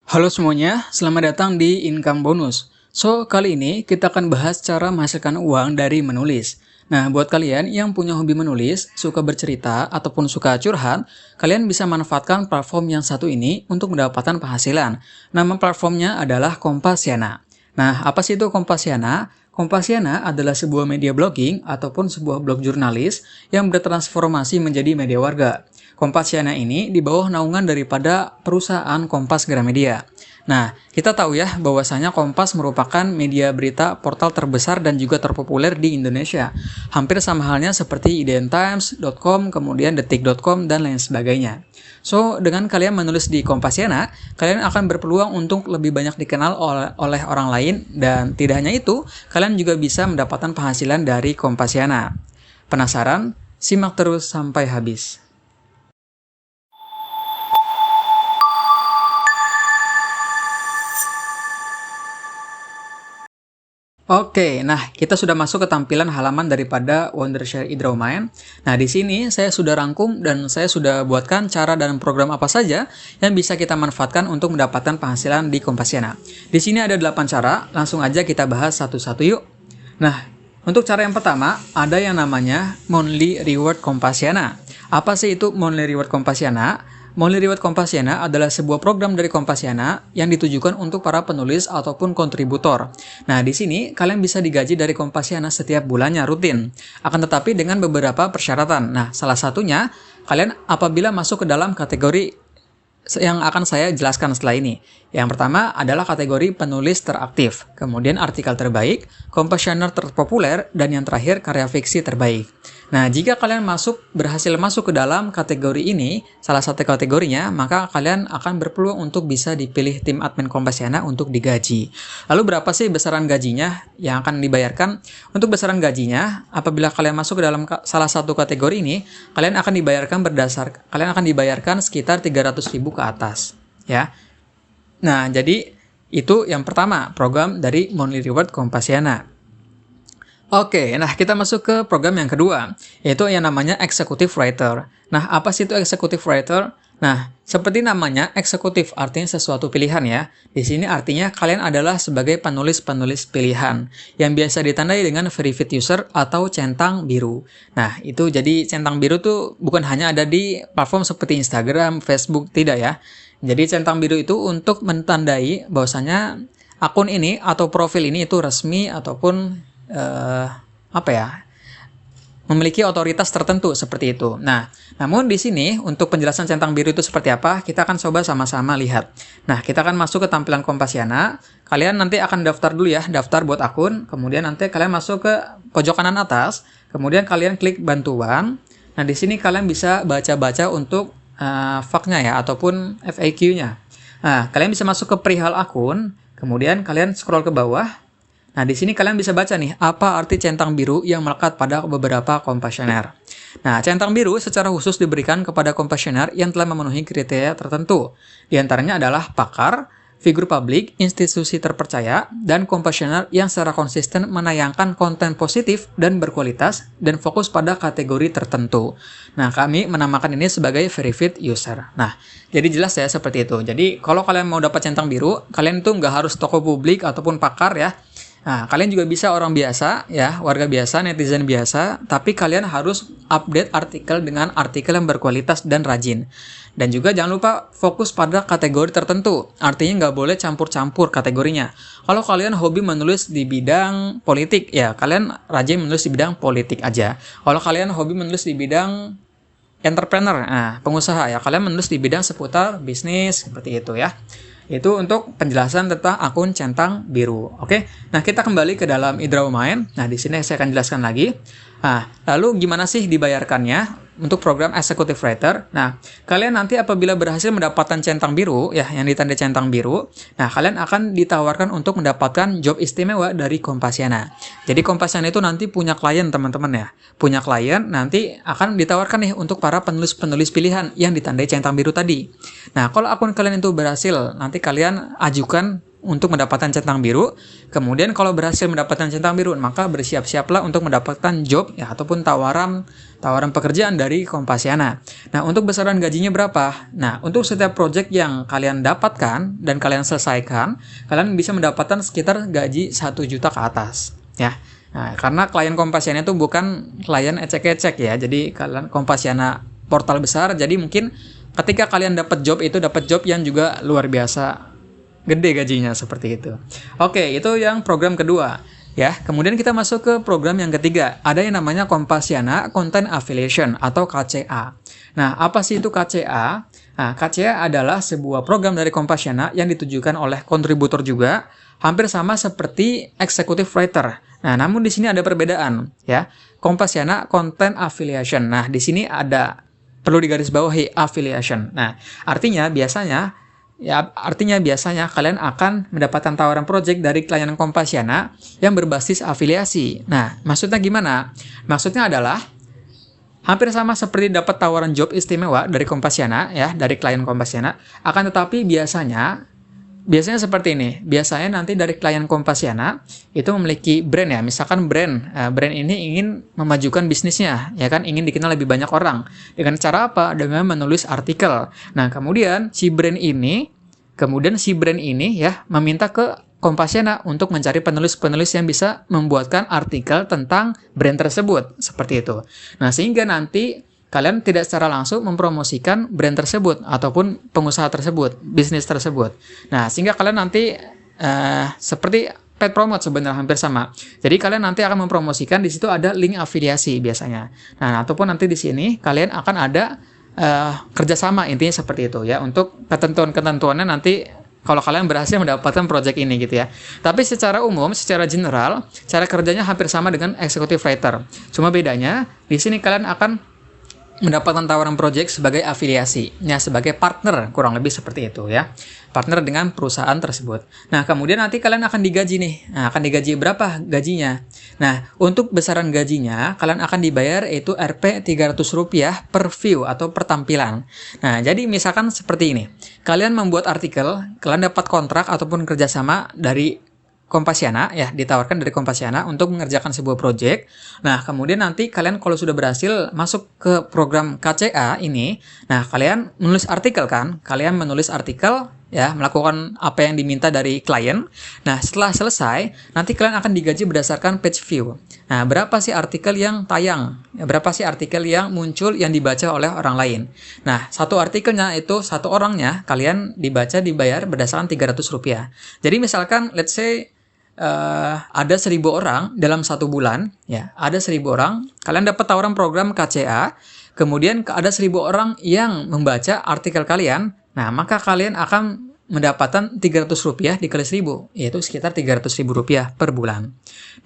Halo semuanya, selamat datang di Income Bonus. Kali ini kita akan bahas cara menghasilkan uang dari menulis. Nah, buat kalian yang punya hobi menulis, suka bercerita, ataupun suka curhat, kalian bisa manfaatkan platform yang satu ini untuk mendapatkan penghasilan. Nama platformnya adalah Kompasiana. Nah, apa sih itu Kompasiana? Kompasiana adalah sebuah media blogging ataupun sebuah blog jurnalis yang bertransformasi menjadi media warga. Kompasiana ini di bawah naungan daripada perusahaan Kompas Gramedia. Nah, kita tahu ya bahwasanya Kompas merupakan media berita portal terbesar dan juga terpopuler di Indonesia. Hampir sama halnya seperti idntimes.com, kemudian detik.com, dan lain sebagainya. Dengan kalian menulis di Kompasiana, kalian akan berpeluang untuk lebih banyak dikenal oleh orang lain, dan tidak hanya itu, kalian juga bisa mendapatkan penghasilan dari Kompasiana. Penasaran? Simak terus sampai habis. Oke, nah kita sudah masuk ke tampilan halaman daripada Wondershare Hydromind. Nah, di sini saya sudah rangkum dan saya sudah buatkan cara dan program apa saja yang bisa kita manfaatkan untuk mendapatkan penghasilan di Kompasiana. Di sini ada 8 cara, langsung aja kita bahas satu-satu yuk. Nah, untuk cara yang pertama, ada yang namanya Monthly Reward Kompasiana. Apa sih itu Monthly Reward Kompasiana? Monthly Reward Kompasiana adalah sebuah program dari Kompasiana yang ditujukan untuk para penulis ataupun kontributor. Nah, di sini kalian bisa digaji dari Kompasiana setiap bulannya rutin. Akan tetapi dengan beberapa persyaratan. Nah, salah satunya kalian apabila masuk ke dalam kategori yang akan saya jelaskan setelah ini. Yang pertama adalah kategori penulis teraktif, kemudian artikel terbaik, Kompasianer terpopuler, dan yang terakhir karya fiksi terbaik. Nah, jika kalian berhasil masuk ke dalam kategori ini, salah satu kategorinya, maka kalian akan berpeluang untuk bisa dipilih tim admin Kompasiana untuk digaji. Lalu berapa sih besaran gajinya yang akan dibayarkan? Untuk besaran gajinya, apabila kalian masuk ke dalam salah satu kategori ini, kalian akan dibayarkan sekitar 300.000 ke atas, ya. Nah, jadi itu yang pertama, program dari Monthly Reward Kompasiana. Oke, nah kita masuk ke program yang kedua, yaitu yang namanya Executive Writer. Nah, apa sih itu Executive Writer? Nah, seperti namanya, eksekutif artinya sesuatu pilihan ya. Di sini artinya kalian adalah sebagai penulis-penulis pilihan, yang biasa ditandai dengan verified user atau centang biru. Nah, itu jadi centang biru tuh bukan hanya ada di platform seperti Instagram, Facebook, tidak ya. Jadi centang biru itu untuk mentandai bahwasanya akun ini atau profil ini itu resmi ataupun memiliki otoritas tertentu seperti itu. Nah, namun di sini untuk penjelasan centang biru itu seperti apa, kita akan coba sama-sama lihat. Nah, kita akan masuk ke tampilan Kompasiana. Kalian nanti akan daftar dulu ya, daftar buat akun. Kemudian nanti kalian masuk ke pojok kanan atas. Kemudian kalian klik bantuan. Nah, di sini kalian bisa baca-baca untuk FAQ-nya ya, ataupun FAQ-nya. Nah, kalian bisa masuk ke perihal akun. Kemudian kalian scroll ke bawah. Nah, di sini kalian bisa baca nih, apa arti centang biru yang melekat pada beberapa Kompasianer. Nah, centang biru secara khusus diberikan kepada Kompasianer yang telah memenuhi kriteria tertentu. Di antaranya adalah pakar, figur publik, institusi terpercaya, dan Kompasianer yang secara konsisten menayangkan konten positif dan berkualitas dan fokus pada kategori tertentu. Nah, kami menamakan ini sebagai verified user. Nah, jadi jelas ya seperti itu. Jadi, kalau kalian mau dapat centang biru, kalian tuh nggak harus tokoh publik ataupun pakar ya. Nah, kalian juga bisa orang biasa, ya, warga biasa, netizen biasa, tapi kalian harus update artikel dengan artikel yang berkualitas dan rajin. Dan juga jangan lupa fokus pada kategori tertentu, artinya nggak boleh campur-campur kategorinya. Kalau kalian hobi menulis di bidang politik, ya kalian rajin menulis di bidang politik aja. Kalau kalian hobi menulis di bidang entrepreneur, nah, pengusaha, ya kalian menulis di bidang seputar bisnis, seperti itu ya. Itu untuk penjelasan tentang akun centang biru. Oke. Nah, kita kembali ke dalam Hydromind. Nah, di sini saya akan jelaskan lagi. Nah, lalu gimana sih dibayarkannya untuk program Executive Writer? Nah, kalian nanti apabila berhasil mendapatkan centang biru, ya, yang ditandai centang biru, nah, kalian akan ditawarkan untuk mendapatkan job istimewa dari Kompasiana. Jadi, Kompasiana itu nanti punya klien, teman-teman ya. Punya klien, nanti akan ditawarkan nih untuk para penulis-penulis pilihan yang ditandai centang biru tadi. Nah, kalau akun kalian itu berhasil, nanti kalian ajukan untuk mendapatkan centang biru. Kemudian kalau berhasil mendapatkan centang biru, maka bersiap-siaplah untuk mendapatkan job ya ataupun tawaran pekerjaan dari Kompasiana. Nah, untuk besaran gajinya berapa? Nah, untuk setiap project yang kalian dapatkan dan kalian selesaikan, kalian bisa mendapatkan sekitar gaji 1 juta ke atas ya. Nah, karena klien Kompasiana itu bukan klien ecek-ecek ya. Jadi kalian Kompasiana portal besar, jadi mungkin ketika kalian dapat job yang juga luar biasa gede gajinya seperti itu. Oke, itu yang program kedua ya. Kemudian kita masuk ke program yang ketiga. Ada yang namanya Kompasiana Content Affiliation atau KCA. Nah, apa sih itu KCA? Nah, KCA adalah sebuah program dari Kompasiana yang ditujukan oleh kontributor juga, hampir sama seperti executive writer. Nah, namun di sini ada perbedaan ya. Kompasiana Content Affiliation. Nah, di sini ada perlu digarisbawahi affiliation. Nah, artinya biasanya kalian akan mendapatkan tawaran project dari klien Kompasiana yang berbasis afiliasi. Nah, maksudnya gimana? Maksudnya adalah hampir sama seperti dapat tawaran job istimewa dari Kompasiana ya, dari klien Kompasiana, akan tetapi biasanya seperti ini. Biasanya nanti dari klien Kompasiana itu memiliki brand ya. Misalkan brand ini ingin memajukan bisnisnya, ya kan, ingin dikenal lebih banyak orang. Dengan cara apa? Dengan menulis artikel. Nah, kemudian si brand ini ya meminta ke Kompasiana untuk mencari penulis-penulis yang bisa membuatkan artikel tentang brand tersebut, seperti itu. Nah, sehingga nanti kalian tidak secara langsung mempromosikan brand tersebut ataupun pengusaha tersebut, bisnis tersebut. Nah, sehingga kalian nanti seperti paid promote sebenarnya hampir sama. Jadi kalian nanti akan mempromosikan, di situ ada link afiliasi biasanya. Nah, ataupun nanti di sini kalian akan ada kerjasama, intinya seperti itu ya. Untuk ketentuan-ketentuannya nanti kalau kalian berhasil mendapatkan project ini gitu ya. Tapi secara umum, secara general, cara kerjanya hampir sama dengan executive writer. Cuma bedanya di sini kalian akan mendapatkan tawaran project sebagai afiliasi, ya sebagai partner, kurang lebih seperti itu ya. Partner dengan perusahaan tersebut. Nah, kemudian nanti kalian akan digaji nih. Nah, akan digaji berapa gajinya? Nah, untuk besaran gajinya kalian akan dibayar yaitu Rp300 per view atau per tampilan. Nah, jadi misalkan seperti ini. Kalian membuat artikel, kalian dapat kontrak ataupun kerjasama dari Kompasiana ya, ditawarkan dari Kompasiana untuk mengerjakan sebuah project. Nah, kemudian nanti kalian kalau sudah berhasil masuk ke program KCA ini, nah kalian menulis artikel kan? Kalian menulis artikel ya, melakukan apa yang diminta dari klien. Nah, setelah selesai, nanti kalian akan digaji berdasarkan page view. Nah, berapa sih artikel yang tayang? Ya, berapa sih artikel yang muncul yang dibaca oleh orang lain? Nah, satu artikelnya itu satu orangnya kalian dibayar berdasarkan Rp300. Jadi misalkan let's say ada 1.000 orang dalam 1 bulan, ya, ada 1.000 orang, kalian dapat tawaran program KCA, kemudian ada 1.000 orang yang membaca artikel kalian, nah, maka kalian akan mendapatkan Rp300 dikali 1.000, yaitu sekitar Rp300.000 per bulan.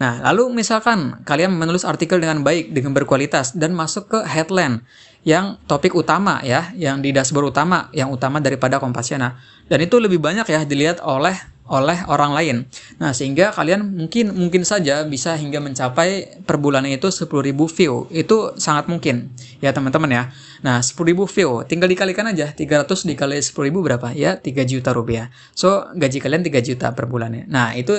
Nah, lalu misalkan kalian menulis artikel dengan baik, dengan berkualitas, dan masuk ke headline, yang topik utama ya, yang di dashboard utama, yang utama daripada Kompasiana, dan itu lebih banyak ya dilihat oleh orang lain. Nah, sehingga kalian mungkin saja bisa hingga mencapai per bulannya itu 10.000 view. Itu sangat mungkin ya teman-teman ya. Nah, 10.000 view, tinggal dikalikan aja. 300 dikali 10.000 berapa? Ya, Rp3 juta. So, gaji kalian 3 juta per bulannya. Nah, itu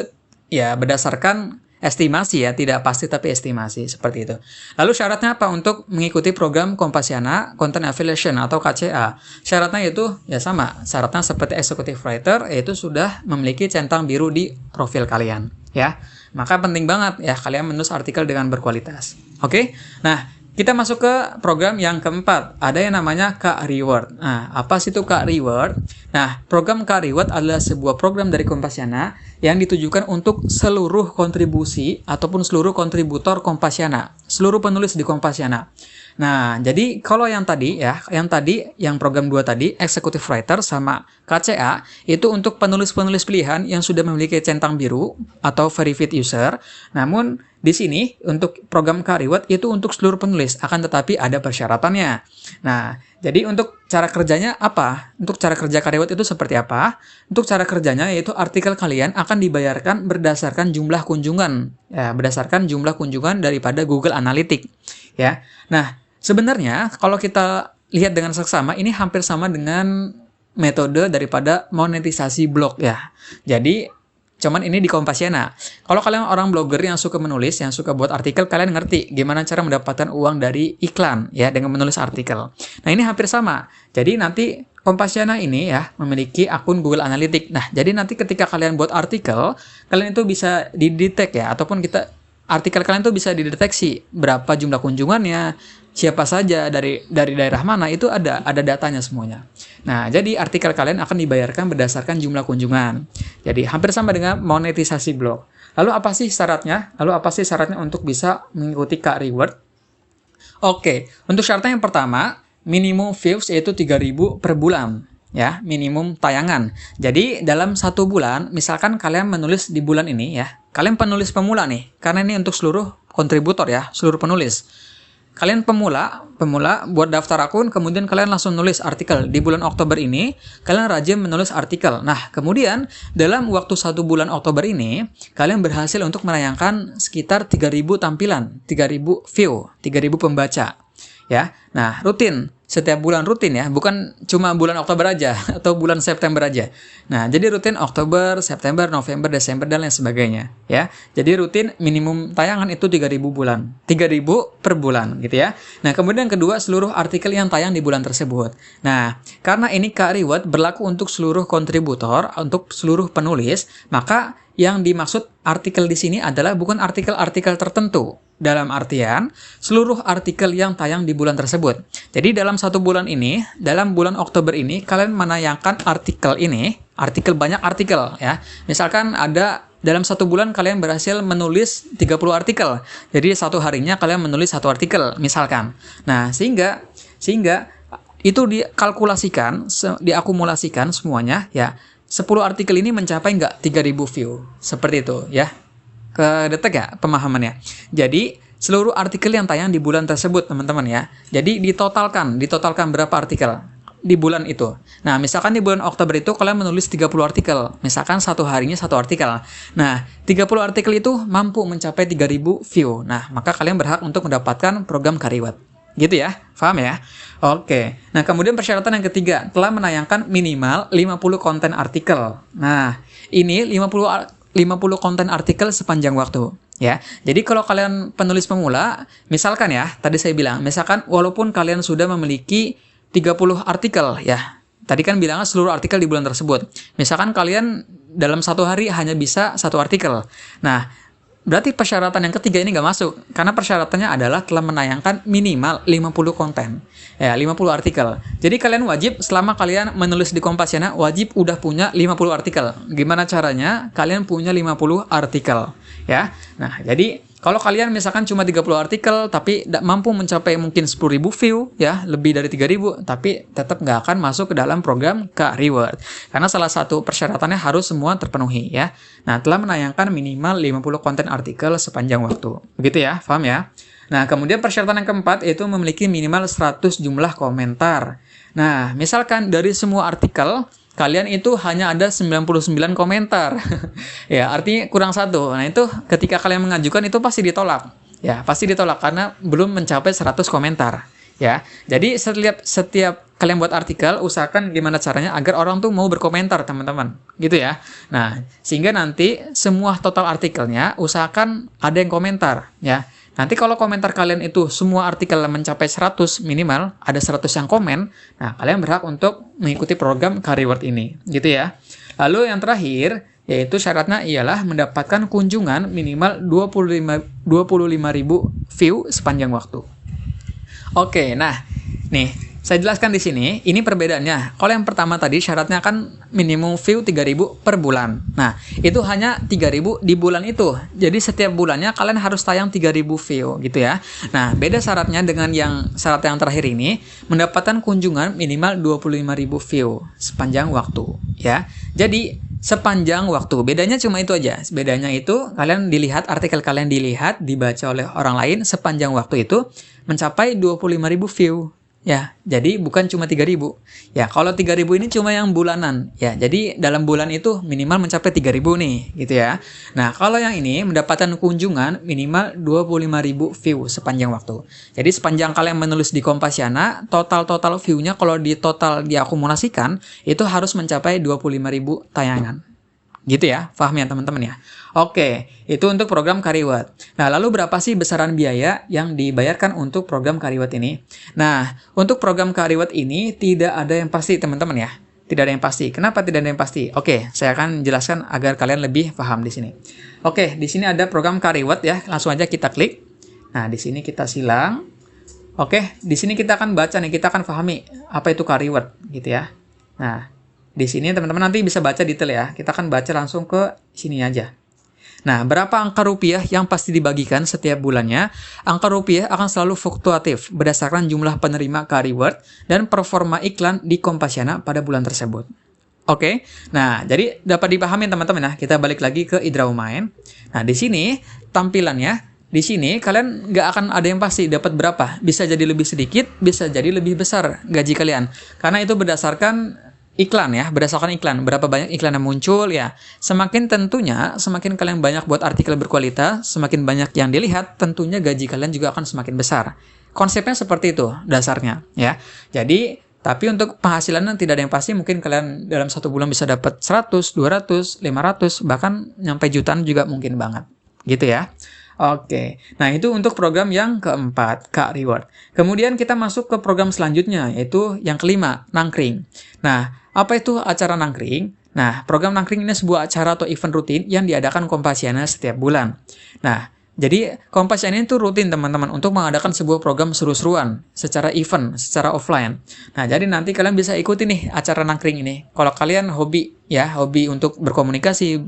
ya berdasarkan estimasi ya, tidak pasti tapi estimasi seperti itu. Lalu syaratnya apa untuk mengikuti program Kompasiana Content Affiliation atau KCA? Syaratnya itu ya sama, syaratnya seperti executive writer, yaitu sudah memiliki centang biru di profil kalian ya. Maka penting banget ya kalian menulis artikel dengan berkualitas. Oke? Nah, kita masuk ke program yang keempat. Ada yang namanya K-Reward. Nah, apa sih itu K-Reward? Nah, program K-Reward adalah sebuah program dari Kompasiana yang ditujukan untuk seluruh kontribusi ataupun seluruh kontributor Kompasiana, seluruh penulis di Kompasiana. Nah, jadi kalau yang program 2 tadi, Executive Writer sama KCA, itu untuk penulis-penulis pilihan yang sudah memiliki centang biru atau verified user. Namun, di sini untuk program K-Reward itu untuk seluruh penulis, akan tetapi ada persyaratannya. Nah, jadi untuk cara kerjanya apa? Untuk cara kerja K-Reward itu seperti apa? Untuk cara kerjanya yaitu artikel kalian akan dibayarkan berdasarkan jumlah kunjungan, ya, berdasarkan jumlah kunjungan daripada Google Analytics, ya. Nah, sebenarnya kalau kita lihat dengan seksama ini hampir sama dengan metode daripada monetisasi blog ya. Jadi cuman ini di Kompasiana. Kalau kalian orang blogger yang suka menulis, yang suka buat artikel, kalian ngerti gimana cara mendapatkan uang dari iklan ya dengan menulis artikel. Nah, ini hampir sama. Jadi nanti Kompasiana ini ya memiliki akun Google Analytics. Nah, jadi nanti ketika kalian buat artikel, kalian itu bisa didetek ya, ataupun artikel kalian tuh bisa dideteksi berapa jumlah kunjungannya, siapa saja dari daerah mana, itu ada datanya semuanya. Nah, jadi artikel kalian akan dibayarkan berdasarkan jumlah kunjungan. Jadi hampir sama dengan monetisasi blog. Lalu apa sih syaratnya? Untuk bisa mengikuti K-Reward? Oke, untuk syaratnya yang pertama, minimum views yaitu 3.000 per bulan. Ya, minimum tayangan. Jadi dalam 1 bulan, misalkan kalian menulis di bulan ini ya, kalian penulis pemula nih, karena ini untuk seluruh kontributor ya, seluruh penulis. Kalian pemula buat daftar akun, kemudian kalian langsung nulis artikel. Di bulan Oktober ini, kalian rajin menulis artikel. Nah, kemudian dalam waktu 1 bulan Oktober ini, kalian berhasil untuk menayangkan sekitar 3.000 tampilan, 3.000 view, 3.000 pembaca. Ya, nah rutin, setiap bulan rutin ya, bukan cuma bulan Oktober aja atau bulan September aja. Nah, jadi rutin Oktober, September, November, Desember dan lain sebagainya ya. Jadi rutin minimum tayangan itu 3.000 bulan, 3.000 per bulan gitu ya. Nah, kemudian yang kedua, seluruh artikel yang tayang di bulan tersebut. Nah, karena ini K-Reward berlaku untuk seluruh kontributor, untuk seluruh penulis, maka yang dimaksud artikel di sini adalah bukan artikel-artikel tertentu. Dalam artian, seluruh artikel yang tayang di bulan tersebut. Jadi dalam 1 bulan ini, dalam bulan Oktober ini, kalian menayangkan artikel ini, banyak artikel ya. Misalkan ada dalam 1 bulan kalian berhasil menulis 30 artikel. Jadi 1 harinya kalian menulis 1 artikel, misalkan. Nah, sehingga itu dikalkulasikan, diakumulasikan semuanya ya. 10 artikel ini mencapai nggak 3.000 view. Seperti itu ya. Kedetek ya pemahamannya. Jadi seluruh artikel yang tayang di bulan tersebut teman-teman ya. Jadi ditotalkan berapa artikel di bulan itu. Nah, misalkan di bulan Oktober itu kalian menulis 30 artikel. Misalkan 1 harinya 1 artikel. Nah, 30 artikel itu mampu mencapai 3.000 view. Nah, maka kalian berhak untuk mendapatkan program K-Reward. Gitu ya, paham ya? Oke, nah kemudian persyaratan yang ketiga, telah menayangkan minimal 50 konten artikel. Nah, ini 50 konten artikel sepanjang waktu. Ya, jadi kalau kalian penulis pemula, misalkan ya, tadi saya bilang, misalkan walaupun kalian sudah memiliki 30 artikel, ya, tadi kan bilangnya seluruh artikel di bulan tersebut. Misalkan kalian dalam 1 hari hanya bisa 1 artikel. Nah, berarti persyaratan yang ketiga ini nggak masuk, karena persyaratannya adalah telah menayangkan minimal 50 konten, ya 50 artikel. Jadi kalian wajib, selama kalian menulis di Kompasiana, wajib udah punya 50 artikel. Gimana caranya? Kalian punya 50 artikel, ya. Nah, jadi kalau kalian misalkan cuma 30 artikel, tapi tidak mampu mencapai mungkin 10.000 view, ya, lebih dari 3.000, tapi tetap nggak akan masuk ke dalam program K-Reward. Karena salah satu persyaratannya harus semua terpenuhi, ya. Nah, telah menayangkan minimal 50 konten artikel sepanjang waktu. Begitu ya, paham ya? Nah, kemudian persyaratan yang keempat, yaitu memiliki minimal 100 jumlah komentar. Nah, misalkan dari semua artikel, kalian itu hanya ada 99 komentar. Ya, artinya kurang 1. Nah, itu ketika kalian mengajukan itu pasti ditolak. Ya, pasti ditolak karena belum mencapai 100 komentar. Ya. Jadi setiap kalian buat artikel, usahakan gimana caranya agar orang tuh mau berkomentar, teman-teman. Gitu ya. Nah, sehingga nanti semua total artikelnya usahakan ada yang komentar, ya. Nanti kalau komentar kalian itu semua artikel mencapai 100 minimal, ada 100 yang komen, nah kalian berhak untuk mengikuti program K-Reward ini, gitu ya. Lalu yang terakhir, yaitu syaratnya ialah mendapatkan kunjungan minimal 25.000 view sepanjang waktu. Oke, nah, nih, saya jelaskan di sini, ini perbedaannya. Kalau yang pertama tadi syaratnya kan minimum view 3.000 per bulan. Nah, itu hanya 3.000 di bulan itu. Jadi setiap bulannya kalian harus tayang 3.000 view gitu ya. Nah, beda syaratnya dengan syarat yang terakhir ini, mendapatkan kunjungan minimal 25.000 view sepanjang waktu ya. Jadi sepanjang waktu. Bedanya cuma itu aja. Bedanya itu kalian dilihat, artikel kalian dilihat, dibaca oleh orang lain sepanjang waktu itu mencapai 25.000 view. Ya, jadi bukan cuma 3.000. Ya, kalau 3.000 ini cuma yang bulanan. Ya, jadi dalam bulan itu minimal mencapai 3.000 nih, gitu ya. Nah, kalau yang ini mendapatkan kunjungan minimal 25.000 view sepanjang waktu. Jadi sepanjang kalian menulis di Kompasiana, total view-nya kalau di total diakumulasikan, itu harus mencapai 25.000 tayangan. Gitu ya, paham ya teman-teman ya? Oke, itu untuk program Kariwat. Nah, lalu berapa sih besaran biaya yang dibayarkan untuk program Kariwat ini? Nah, untuk program Kariwat ini tidak ada yang pasti teman-teman ya. Tidak ada yang pasti. Kenapa tidak ada yang pasti? Oke, saya akan jelaskan agar kalian lebih paham di sini. Oke, di sini ada program Kariwat ya. Langsung aja kita klik. Nah, di sini kita silang. Oke, di sini kita akan baca nih, kita akan pahami apa itu Kariwat gitu ya. Nah, di sini teman-teman nanti bisa baca detail ya. Kita akan baca langsung ke sini aja. Nah, berapa angka rupiah yang pasti dibagikan setiap bulannya? Angka rupiah akan selalu fluktuatif berdasarkan jumlah penerima Kariwat dan performa iklan di Kompasiana pada bulan tersebut. Oke, nah jadi dapat dipahami teman-teman ya. Kita balik lagi ke Idraumain. Nah, di sini tampilannya. Di sini kalian nggak akan ada yang pasti dapat berapa. Bisa jadi lebih sedikit, bisa jadi lebih besar gaji kalian. Karena itu berdasarkan iklan ya, berdasarkan iklan, berapa banyak iklan yang muncul ya. Semakin tentunya, semakin kalian banyak buat artikel berkualitas, semakin banyak yang dilihat, tentunya gaji kalian juga akan semakin besar. Konsepnya seperti itu dasarnya ya. Jadi, tapi untuk penghasilan tidak ada yang pasti, mungkin kalian dalam satu bulan bisa dapat 100, 200, 500, bahkan nyampe jutaan juga mungkin banget. Gitu ya. Oke, nah itu untuk program yang keempat, Kak Reward. Kemudian kita masuk ke program selanjutnya, yaitu yang kelima, Nangkring. Nah, apa itu acara Nangkring? Nah, program Nangkring ini sebuah acara atau event rutin yang diadakan Kompasiana setiap bulan. Nah, jadi Kompasiana itu rutin teman-teman untuk mengadakan sebuah program seru-seruan secara event, secara offline. Nah, jadi nanti kalian bisa ikuti nih acara Nangkring ini. Kalau kalian hobi ya, hobi untuk berkomunikasi,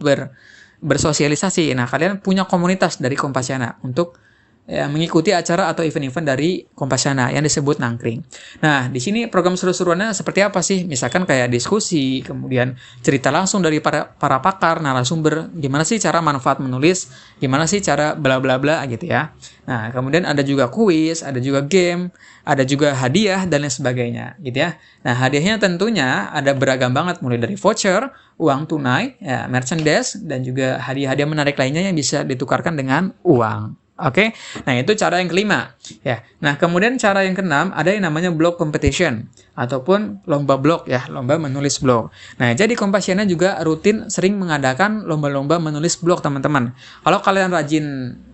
bersosialisasi. Nah, kalian punya komunitas dari Kompasiana untuk mengikuti acara atau event-event dari Kompasiana yang disebut Nangkring. Nah, di sini program seru-seruannya seperti apa sih? Misalkan kayak diskusi, kemudian cerita langsung dari para pakar, narasumber, gimana sih cara manfaat menulis, gimana sih cara bla bla bla gitu ya. Nah, kemudian ada juga kuis, ada juga game, ada juga hadiah dan lain sebagainya gitu ya. Nah, hadiahnya tentunya ada beragam banget, mulai dari voucher, uang tunai, ya, merchandise, dan juga hadiah-hadiah menarik lainnya yang bisa ditukarkan dengan uang. Oke, nah itu cara yang kelima. Ya, nah kemudian cara yang keenam ada yang namanya blog competition ataupun lomba blog ya, lomba menulis blog. Nah, jadi Kompasiana juga rutin sering mengadakan lomba-lomba menulis blog teman-teman. Kalau kalian rajin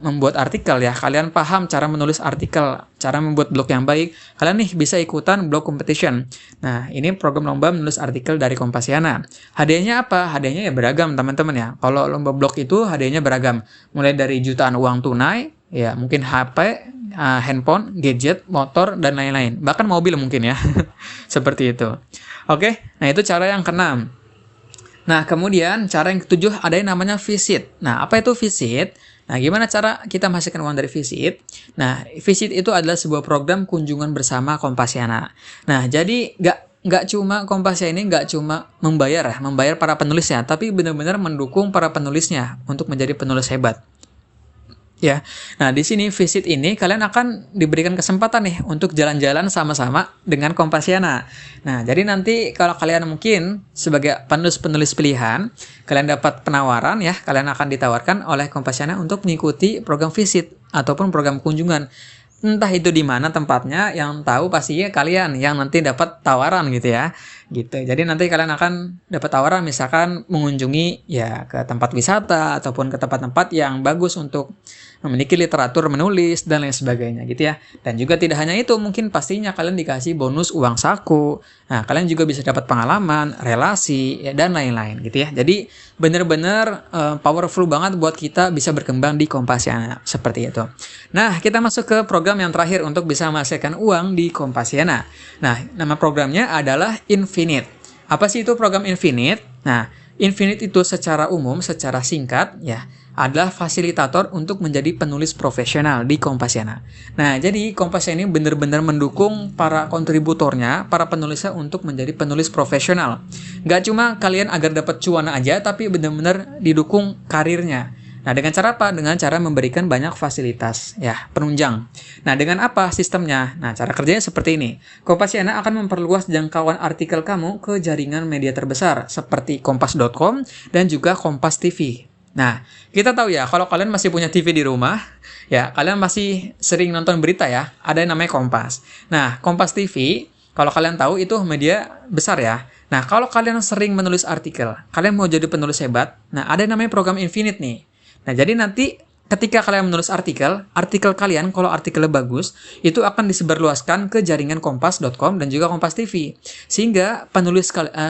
membuat artikel ya, kalian paham cara menulis artikel, cara membuat blog yang baik, kalian nih bisa ikutan blog competition. Nah, ini program lomba menulis artikel dari Kompasiana. Hadiahnya apa? Hadiahnya ya beragam teman-teman ya. Kalau lomba blog itu hadiahnya beragam, mulai dari jutaan uang tunai, ya mungkin HP, handphone, gadget, motor, dan lain-lain. Bahkan mobil mungkin ya. Seperti itu. Oke, nah itu cara yang keenam. Nah, kemudian cara yang ketujuh ada yang namanya visit. Nah, apa itu visit? Nah, gimana cara kita menghasilkan uang dari visit? Nah, visit itu adalah sebuah program kunjungan bersama Kompasiana. Nah, jadi nggak cuma Kompasiana ini nggak cuma membayar para penulisnya, tapi benar-benar mendukung para penulisnya untuk menjadi penulis hebat. Ya, nah di sini visit ini kalian akan diberikan kesempatan nih untuk jalan-jalan sama-sama dengan Kompasiana. Nah, jadi nanti kalau kalian mungkin sebagai penulis-penulis pilihan, kalian dapat penawaran ya, kalian akan ditawarkan oleh Kompasiana untuk mengikuti program visit ataupun program kunjungan. Entah itu di mana tempatnya, yang tahu pastinya kalian yang nanti dapat tawaran gitu ya. Gitu. Jadi nanti kalian akan dapat tawaran misalkan mengunjungi ya ke tempat wisata ataupun ke tempat-tempat yang bagus untuk memiliki literatur menulis dan lain sebagainya gitu ya. Dan juga tidak hanya itu, mungkin pastinya kalian dikasih bonus uang saku. Nah, kalian juga bisa dapat pengalaman, relasi ya, dan lain-lain gitu ya. Jadi benar-benar powerful banget buat kita bisa berkembang di Kompasiana seperti itu. Nah, kita masuk ke program yang terakhir untuk bisa menghasilkan uang di Kompasiana. Nah, nama programnya adalah Infinite. Apa sih itu program Infinite? Nah, Infinite itu secara umum, secara singkat ya, adalah fasilitator untuk menjadi penulis profesional di Kompasiana. Nah, jadi Kompasiana ini benar-benar mendukung para kontributornya, para penulisnya untuk menjadi penulis profesional. Gak cuma kalian agar dapat cuan aja, tapi benar-benar didukung karirnya. Nah, dengan cara apa? Dengan cara memberikan banyak fasilitas, ya, penunjang. Nah, dengan apa sistemnya? Nah, cara kerjanya seperti ini. Kompasiana akan memperluas jangkauan artikel kamu ke jaringan media terbesar, seperti kompas.com dan juga Kompas TV. Nah, kita tahu ya, kalau kalian masih punya TV di rumah, ya, kalian masih sering nonton berita ya, ada yang namanya Kompas. Nah, Kompas TV, kalau kalian tahu itu media besar ya. Nah, kalau kalian sering menulis artikel, kalian mau jadi penulis hebat, nah ada yang namanya program Infinite nih. Nah, jadi nanti ketika kalian menulis artikel kalian, kalau artikelnya bagus, itu akan disebarluaskan ke jaringan kompas.com dan juga Kompas TV. Sehingga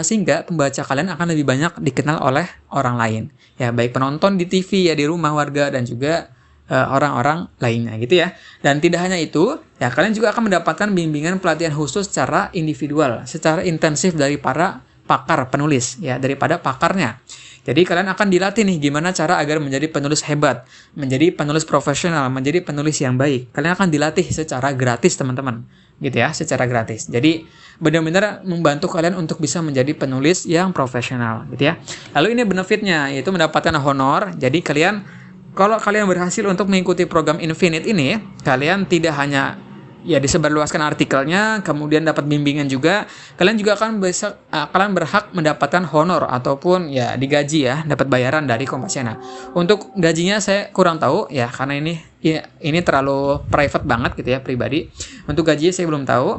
sehingga pembaca kalian akan lebih banyak dikenal oleh orang lain. Ya, baik penonton di TV ya di rumah warga dan juga orang-orang lainnya gitu ya. Dan tidak hanya itu, ya kalian juga akan mendapatkan bimbingan pelatihan khusus secara individual, secara intensif dari para pakar penulis ya, daripada pakarnya. Jadi kalian akan dilatih nih gimana cara agar menjadi penulis hebat, menjadi penulis profesional, menjadi penulis yang baik. Kalian akan dilatih secara gratis, teman-teman. Gitu ya, secara gratis. Jadi benar-benar membantu kalian untuk bisa menjadi penulis yang profesional, gitu ya. Lalu ini benefitnya, yaitu mendapatkan honor. Jadi kalau kalian berhasil untuk mengikuti program Infinite ini, kalian tidak hanya ya disebarluaskan artikelnya, kemudian dapat bimbingan juga, kalian juga kalian berhak mendapatkan honor ataupun ya digaji ya, dapat bayaran dari Kompasiana. Untuk gajinya saya kurang tahu ya, karena ini terlalu private banget gitu ya, pribadi. Untuk gajinya saya belum tahu.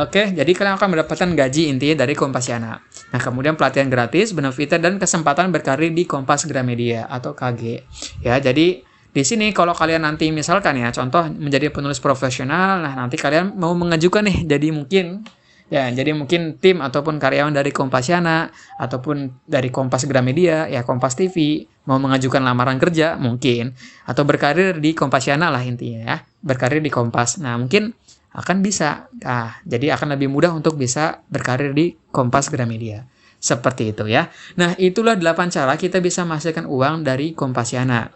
Oke, jadi kalian akan mendapatkan gaji intinya dari Kompasiana. Nah, kemudian pelatihan gratis, benefitnya dan kesempatan berkarir di Kompas Gramedia atau KG. Ya, jadi di sini kalau kalian nanti misalkan ya, contoh menjadi penulis profesional, nah nanti kalian mau mengajukan nih jadi mungkin tim ataupun karyawan dari Kompasiana ataupun dari Kompas Gramedia, ya Kompas TV, mau mengajukan lamaran kerja mungkin atau berkarir di Kompasiana lah intinya ya, berkarir di Kompas. Nah, mungkin akan bisa. Nah, jadi akan lebih mudah untuk bisa berkarir di Kompas Gramedia. Seperti itu ya. Nah, itulah 8 cara kita bisa menghasilkan uang dari Kompasiana.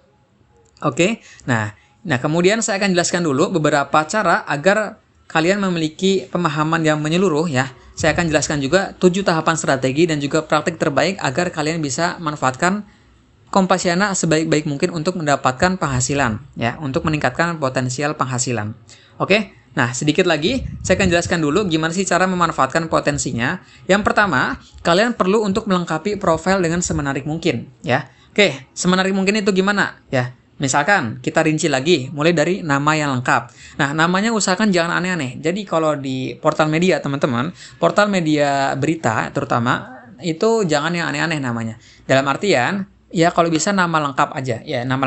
Oke, nah kemudian saya akan jelaskan dulu beberapa cara agar kalian memiliki pemahaman yang menyeluruh ya. Saya akan jelaskan juga 7 tahapan strategi dan juga praktik terbaik agar kalian bisa manfaatkan Kompasiana sebaik-baik mungkin untuk mendapatkan penghasilan ya, untuk meningkatkan potensial penghasilan. Oke, nah sedikit lagi saya akan jelaskan dulu gimana sih cara memanfaatkan potensinya. Yang pertama, kalian perlu untuk melengkapi profil dengan semenarik mungkin ya. Oke, semenarik mungkin itu gimana ya? Misalkan kita rinci lagi, mulai dari nama yang lengkap. Nah, namanya usahakan jangan aneh-aneh. Jadi kalau di portal media, teman-teman, portal media berita terutama, itu jangan yang aneh-aneh namanya. Dalam artian, ya kalau bisa nama lengkap aja. Ya, nama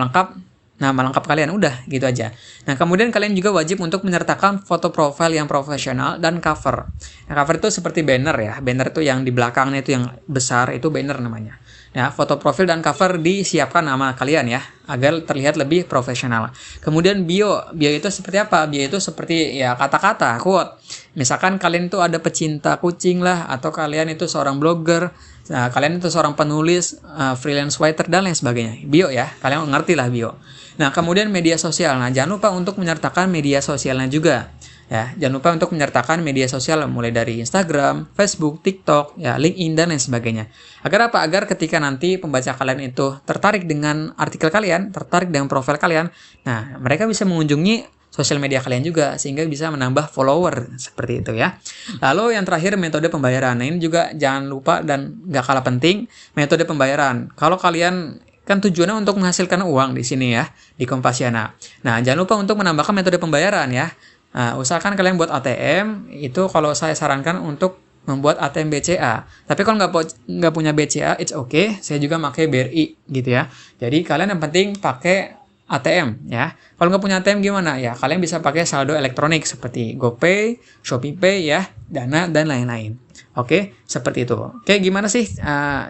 lengkap kalian, udah gitu aja. Nah, kemudian kalian juga wajib untuk menyertakan foto profil yang profesional dan cover. Nah, cover itu seperti banner ya. Banner itu yang di belakangnya itu yang besar, itu banner namanya. Ya, foto profil dan cover disiapkan nama kalian ya, agar terlihat lebih profesional. Kemudian bio itu seperti apa? Bio itu seperti ya kata-kata, quote. Misalkan kalian itu ada pecinta kucing lah, atau kalian itu seorang blogger, nah, kalian itu seorang penulis, freelance writer dan lain sebagainya. Bio ya, kalian ngerti lah bio. Nah, kemudian media sosial. Nah, jangan lupa untuk menyertakan media sosialnya juga. Ya, jangan lupa untuk menyertakan media sosial mulai dari Instagram, Facebook, TikTok, ya, LinkedIn dan lain sebagainya. Agar apa? Agar ketika nanti pembaca kalian itu tertarik dengan artikel kalian, tertarik dengan profil kalian, nah mereka bisa mengunjungi sosial media kalian juga sehingga bisa menambah follower seperti itu ya. Lalu yang terakhir metode pembayaran. Nah, ini juga jangan lupa dan nggak kalah penting, metode pembayaran. Kalau kalian kan tujuannya untuk menghasilkan uang di sini ya di Kompasiana. Nah, jangan lupa untuk menambahkan metode pembayaran ya. Nah, usahakan kalian buat ATM, itu kalau saya sarankan untuk membuat ATM BCA. Tapi kalau nggak punya BCA, it's okay. Saya juga pakai BRI gitu ya. Jadi kalian yang penting pakai ATM ya. Kalau nggak punya ATM gimana ya? Kalian bisa pakai saldo elektronik seperti GoPay, ShopeePay ya, Dana dan lain-lain. Oke, seperti itu. Oke, gimana sih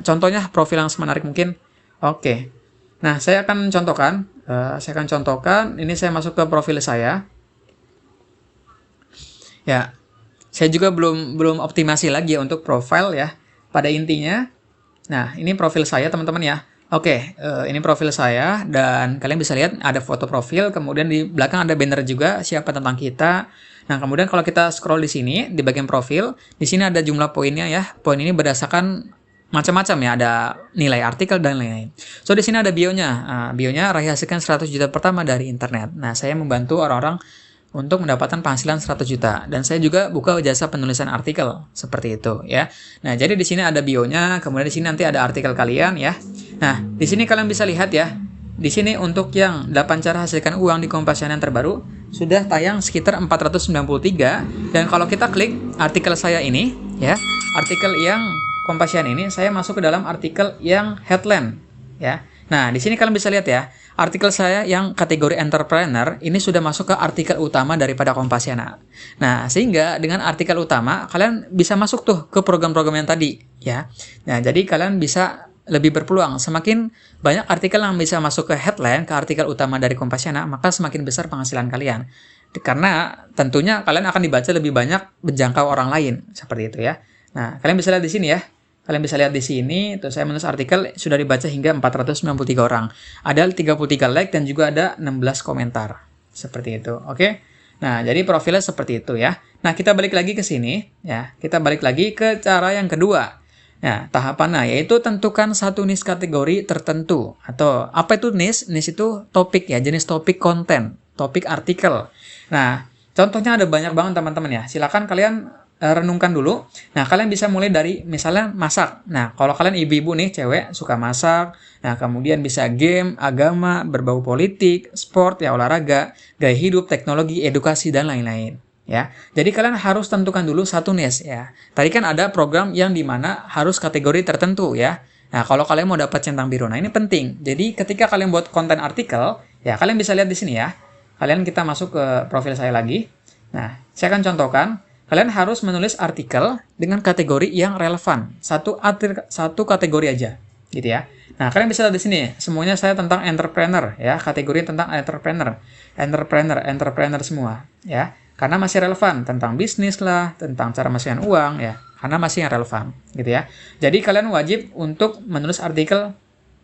contohnya profil yang semenarik mungkin? Oke. Nah, saya akan contohkan. Ini saya masuk ke profil saya. Ya, saya juga belum optimasi lagi ya untuk profil ya. Pada intinya, nah ini profil saya teman-teman ya. Oke, ini profil saya dan kalian bisa lihat ada foto profil, kemudian di belakang ada banner juga siapa tentang kita. Nah, kemudian kalau kita scroll di sini di bagian profil, di sini ada jumlah poinnya ya. Poin ini berdasarkan macam-macam ya, ada nilai artikel dan lain-lain. So di sini ada bionya. Bionya raih hasilkan 100 juta pertama dari internet. Nah, saya membantu orang-orang untuk mendapatkan penghasilan 100 juta dan saya juga buka jasa penulisan artikel seperti itu ya. Nah, jadi di sini ada bionya, kemudian di sini nanti ada artikel kalian ya. Nah, di sini kalian bisa lihat ya. Di sini untuk yang 8 cara hasilkan uang di Kompasiana yang terbaru sudah tayang sekitar 493 dan kalau kita klik artikel saya ini ya, artikel yang Kompasiana ini, saya masuk ke dalam artikel yang headline ya. Nah, di sini kalian bisa lihat ya, artikel saya yang kategori entrepreneur ini sudah masuk ke artikel utama daripada Kompasiana. Nah, sehingga dengan artikel utama kalian bisa masuk tuh ke program-program yang tadi ya. Nah, jadi kalian bisa lebih berpeluang. Semakin banyak artikel yang bisa masuk ke headline, ke artikel utama dari Kompasiana, maka semakin besar penghasilan kalian. Karena tentunya kalian akan dibaca lebih banyak, menjangkau orang lain seperti itu ya. Nah, kalian bisa lihat di sini ya. Kalian bisa lihat di sini, tuh saya menulis artikel sudah dibaca hingga 493 orang. Ada 33 like dan juga ada 16 komentar. Seperti itu, oke? Nah, jadi profilnya seperti itu ya. Nah, kita balik lagi ke sini ya. Kita balik lagi ke cara yang kedua. Nah, tahapannya yaitu tentukan satu niche kategori tertentu. Atau apa itu niche? Niche itu topik ya, jenis topik konten, topik artikel. Nah, contohnya ada banyak banget teman-teman ya. Silakan kalian renungkan dulu. Nah, kalian bisa mulai dari misalnya masak. Nah, kalau kalian ibu-ibu nih, cewek, suka masak. Nah, kemudian bisa game, agama, berbau politik, sport, ya olahraga, gaya hidup, teknologi, edukasi, dan lain-lain. Ya, jadi kalian harus tentukan dulu satu niche ya. Tadi kan ada program yang dimana harus kategori tertentu ya. Nah, kalau kalian mau dapat centang biru, nah ini penting. Jadi ketika kalian buat konten artikel, ya kalian bisa lihat di sini ya. Kita masuk ke profil saya lagi. Nah, saya akan contohkan. Kalian harus menulis artikel dengan kategori yang relevan. Satu kategori aja, gitu ya. Nah, kalian bisa lihat di sini, semuanya saya tentang entrepreneur, ya. Kategori tentang entrepreneur semua, ya. Karena masih relevan, tentang bisnis lah, tentang cara menghasilkan uang, ya. Karena masih yang relevan, gitu ya. Jadi, kalian wajib untuk menulis artikel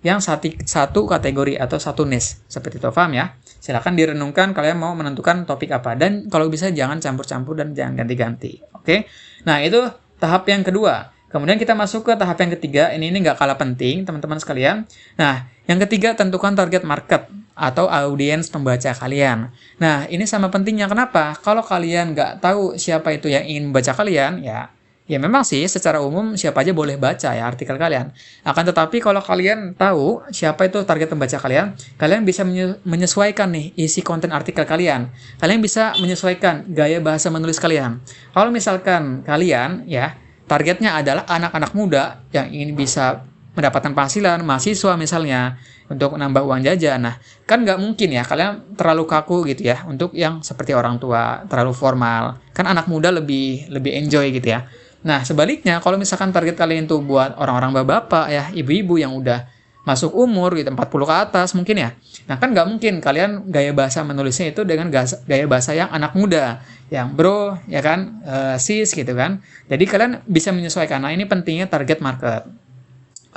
yang satu kategori atau satu niche. Seperti itu, paham ya? Silakan direnungkan kalian mau menentukan topik apa. Dan kalau bisa jangan campur-campur dan jangan ganti-ganti. Oke? Nah, itu tahap yang kedua. Kemudian kita masuk ke tahap yang ketiga. Ini nggak kalah penting, teman-teman sekalian. Nah, yang ketiga tentukan target market atau audiens pembaca kalian. Nah, ini sama pentingnya. Kenapa? Kalau kalian nggak tahu siapa itu yang ingin membaca kalian, ya memang sih secara umum siapa aja boleh baca ya artikel kalian. Akan tetapi kalau kalian tahu siapa itu target pembaca kalian, kalian bisa menyesuaikan nih isi konten artikel kalian. Kalian bisa menyesuaikan gaya bahasa menulis kalian. Kalau misalkan kalian ya targetnya adalah anak-anak muda yang ingin bisa mendapatkan penghasilan, mahasiswa misalnya, untuk menambah uang jajan. Nah, kan nggak mungkin ya kalian terlalu kaku gitu ya untuk yang seperti orang tua, terlalu formal. Kan anak muda lebih enjoy gitu ya. Nah, sebaliknya, kalau misalkan target kalian itu buat orang-orang bapak-bapak, ya, ibu-ibu yang udah masuk umur, gitu, 40 ke atas mungkin ya. Nah, kan nggak mungkin kalian gaya bahasa menulisnya itu dengan gaya bahasa yang anak muda, yang bro, ya kan, sis, gitu kan. Jadi, kalian bisa menyesuaikan. Nah, ini pentingnya target market.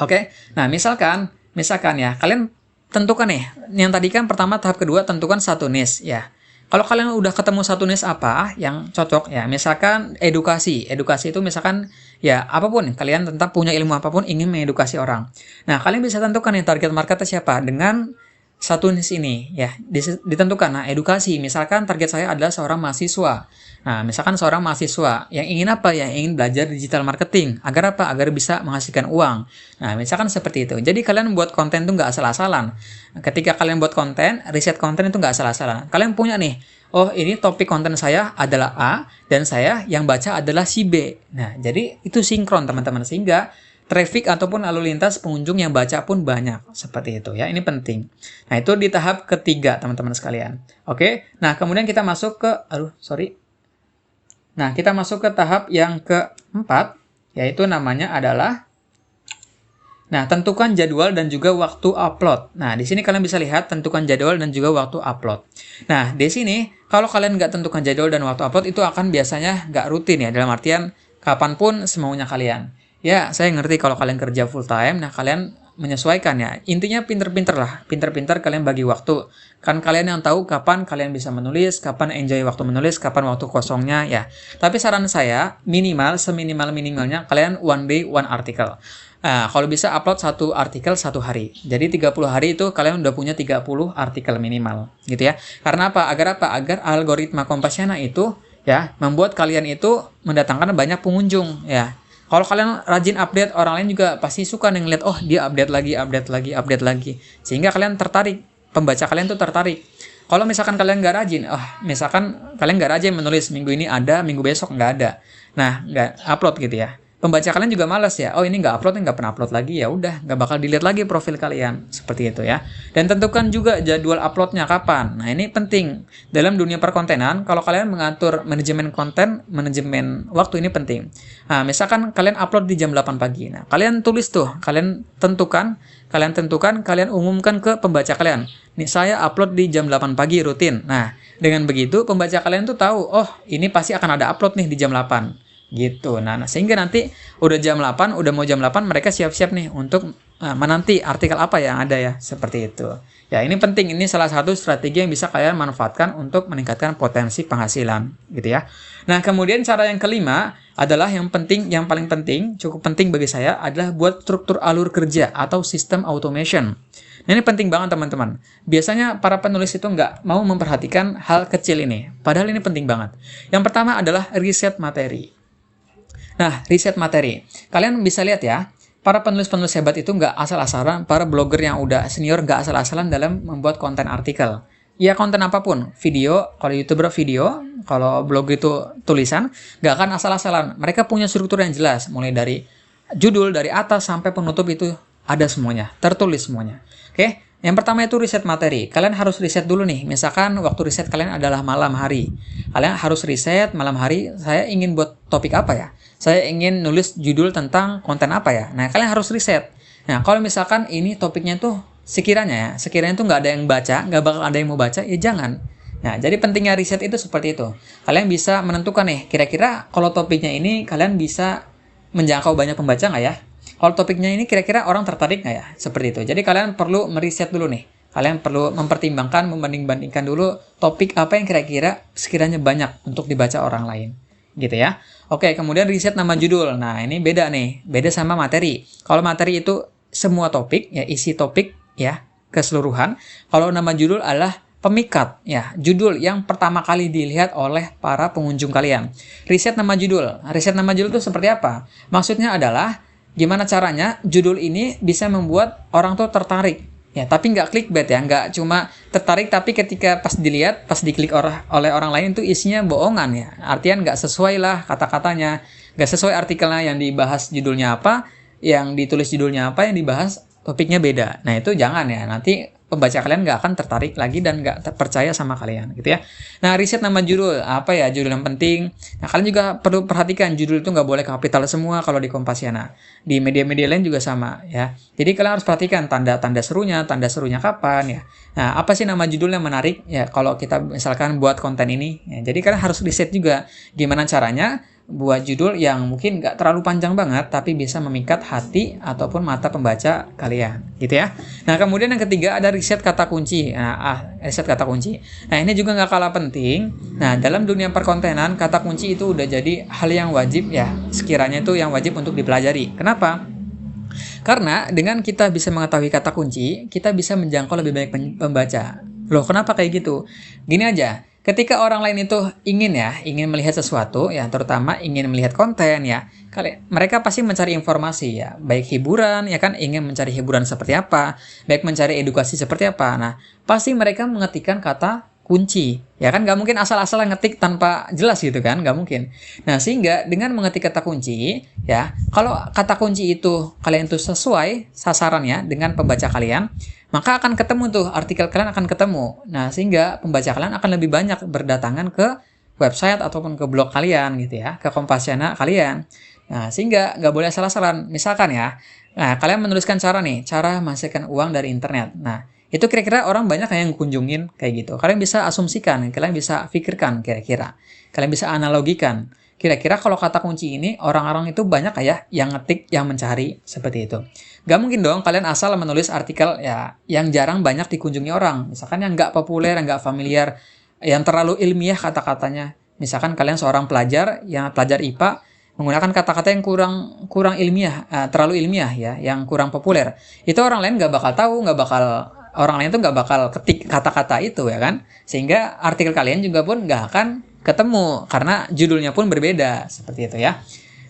Oke? Nah, misalkan ya, kalian tentukan nih, yang tadi kan pertama, tahap kedua, tentukan satu niche, ya. Kalau kalian udah ketemu satu niche apa yang cocok ya, misalkan edukasi itu misalkan ya apapun kalian tentang punya ilmu apapun ingin mengedukasi orang. Nah, kalian bisa tentukan nih target marketnya siapa dengan satu niche ini ya, ditentukan. Nah, edukasi misalkan target saya adalah seorang mahasiswa. Nah, misalkan seorang mahasiswa yang ingin apa ya, ingin belajar digital marketing. Agar apa? Agar bisa menghasilkan uang. Nah, misalkan seperti itu. Jadi kalian buat konten itu nggak asal-asalan. Ketika kalian buat konten, riset konten itu nggak asal-asalan. Kalian punya nih, oh ini topik konten saya adalah A, dan saya yang baca adalah si B. Nah, jadi itu sinkron teman-teman. Sehingga traffic ataupun lalu lintas pengunjung yang baca pun banyak. Seperti itu ya, ini penting. Nah, itu di tahap ketiga teman-teman sekalian. Oke, nah kemudian kita masuk ke, Nah, kita masuk ke tahap yang keempat, yaitu namanya adalah, nah, tentukan jadwal dan juga waktu upload. Nah, di sini kalian bisa lihat tentukan jadwal dan juga waktu upload. Nah, di sini, kalau kalian nggak tentukan jadwal dan waktu upload, itu akan biasanya nggak rutin ya, dalam artian kapanpun semaunya kalian. Ya, saya ngerti kalau kalian kerja full time, nah kalian menyesuaikan ya. Intinya pinter-pinter lah. Pinter-pinter kalian bagi waktu. Kan kalian yang tahu kapan kalian bisa menulis, kapan enjoy waktu menulis, kapan waktu kosongnya ya. Tapi saran saya, seminimal-minimalnya kalian one day, one article. Kalau bisa upload satu artikel satu hari. Jadi 30 hari itu kalian udah punya 30 artikel minimal, gitu ya. Karena apa? Agar algoritma Kompasiana itu ya membuat kalian itu mendatangkan banyak pengunjung ya. Kalau kalian rajin update, orang lain juga pasti suka nih ngeliat, oh dia update lagi. Sehingga kalian tertarik, pembaca kalian tuh tertarik. Kalau misalkan kalian nggak rajin, misalkan kalian nggak rajin menulis, minggu ini ada, minggu besok nggak ada. Nah, nggak upload gitu ya. Pembaca kalian juga malas ya, oh ini nggak pernah upload lagi, ya udah nggak bakal dilihat lagi profil kalian, seperti itu ya. Dan tentukan juga jadwal uploadnya kapan. Nah ini penting dalam dunia perkontenan. Kalau kalian mengatur manajemen konten, manajemen waktu ini penting. Nah misalkan kalian upload di jam 8 pagi, nah kalian tulis tuh, kalian tentukan, kalian umumkan ke pembaca kalian. Nih saya upload di jam 8 pagi rutin. Nah dengan begitu pembaca kalian tuh tahu, oh ini pasti akan ada upload nih di jam 8 gitu. Nah, sehingga nanti udah mau jam 8 mereka siap-siap nih untuk menanti artikel apa yang ada ya, seperti itu. Ya, ini penting, ini salah satu strategi yang bisa kalian manfaatkan untuk meningkatkan potensi penghasilan, gitu ya. Nah, kemudian cara yang kelima adalah yang paling penting, cukup penting bagi saya adalah buat struktur alur kerja atau sistem automation. Nah, ini penting banget teman-teman. Biasanya para penulis itu nggak mau memperhatikan hal kecil ini, padahal ini penting banget. Yang pertama adalah riset materi. Nah, riset materi. Kalian bisa lihat ya, para penulis-penulis hebat itu nggak asal-asalan, para blogger yang udah senior nggak asal-asalan dalam membuat konten artikel. Ya konten apapun, video, kalau YouTuber video, kalau blog itu tulisan, nggak akan asal-asalan. Mereka punya struktur yang jelas, mulai dari judul, dari atas sampai penutup itu ada semuanya, tertulis semuanya. Oke? Yang pertama itu riset materi. Kalian harus riset dulu nih. Misalkan waktu riset kalian adalah malam hari. Kalian harus riset malam hari, saya ingin buat topik apa ya? Saya ingin nulis judul tentang konten apa ya? Nah, kalian harus riset. Nah, kalau misalkan ini topiknya tuh sekiranya tuh nggak ada yang baca, nggak bakal ada yang mau baca, ya jangan. Nah, jadi pentingnya riset itu seperti itu. Kalian bisa menentukan nih, kira-kira kalau topiknya ini kalian bisa menjangkau banyak pembaca nggak ya? Kalau topiknya ini kira-kira orang tertarik nggak ya? Seperti itu. Jadi kalian perlu meriset dulu nih. Kalian perlu mempertimbangkan, membanding-bandingkan dulu topik apa yang kira-kira sekiranya banyak untuk dibaca orang lain. Gitu ya. Oke, kemudian riset nama judul. Nah, ini beda nih. Beda sama materi. Kalau materi itu semua topik, ya isi topik ya, keseluruhan. Kalau nama judul adalah pemikat, ya, judul yang pertama kali dilihat oleh para pengunjung kalian. Riset nama judul. Riset nama judul itu seperti apa? Maksudnya adalah gimana caranya judul ini bisa membuat orang tuh tertarik. Ya, tapi nggak clickbait ya, nggak cuma tertarik tapi ketika pas dilihat, pas diklik oleh orang lain itu isinya bohongan ya. Artian nggak sesuai lah kata-katanya, nggak sesuai artikelnya, yang dibahas judulnya apa, yang ditulis judulnya apa, yang dibahas topiknya beda. Nah itu jangan ya, nanti pembaca kalian nggak akan tertarik lagi dan nggak percaya sama kalian gitu ya. Nah riset nama judul, apa ya judul yang penting. Nah kalian juga perlu perhatikan judul itu nggak boleh kapital semua kalau di Kompasiana. Di media-media lain juga sama ya. Jadi kalian harus perhatikan tanda serunya kapan ya. Nah apa sih nama judul yang menarik ya kalau kita misalkan buat konten ini. Ya, jadi kalian harus riset juga gimana caranya buat judul yang mungkin nggak terlalu panjang banget tapi bisa memikat hati ataupun mata pembaca kalian gitu ya. Nah kemudian yang ketiga ada riset kata kunci. Riset kata kunci. Nah ini juga nggak kalah penting. Nah dalam dunia perkontenan kata kunci itu udah jadi hal yang wajib ya, sekiranya itu yang wajib untuk dipelajari. Kenapa? Karena dengan kita bisa mengetahui kata kunci, kita bisa menjangkau lebih banyak pembaca. Loh kenapa kayak gitu? Gini aja. Ketika orang lain itu ingin melihat sesuatu ya, terutama ingin melihat konten ya, mereka pasti mencari informasi ya, baik hiburan ya kan, ingin mencari hiburan seperti apa, baik mencari edukasi seperti apa. Nah, pasti mereka mengetikkan kata kunci ya kan, nggak mungkin asal-asalan ngetik tanpa jelas gitu kan, nggak mungkin. Nah sehingga dengan mengetik kata kunci ya, kalau kata kunci itu kalian tuh sesuai sasarannya dengan pembaca kalian, maka akan ketemu tuh, artikel kalian akan ketemu. Nah, sehingga pembaca kalian akan lebih banyak berdatangan ke website ataupun ke blog kalian gitu ya, ke Kompasiana kalian. Nah, sehingga nggak boleh salah-salah. Misalkan ya, nah kalian menuliskan cara menghasilkan uang dari internet. Nah, itu kira-kira orang banyak yang kunjungin kayak gitu. Kalian bisa asumsikan, kalian bisa pikirkan kira-kira. Kalian bisa analogikan. Kira-kira kalau kata kunci ini orang-orang itu banyak kayak yang ngetik, yang mencari seperti itu. Gak mungkin dong kalian asal menulis artikel ya yang jarang banyak dikunjungi orang. Misalkan yang nggak populer, yang nggak familiar, yang terlalu ilmiah kata-katanya. Misalkan kalian seorang pelajar, yang pelajar IPA, menggunakan kata-kata yang kurang ilmiah, terlalu ilmiah ya, yang kurang populer, itu orang lain nggak bakal tahu, orang lain tuh nggak bakal ketik kata-kata itu ya kan, sehingga artikel kalian juga pun nggak akan ketemu karena judulnya pun berbeda seperti itu ya.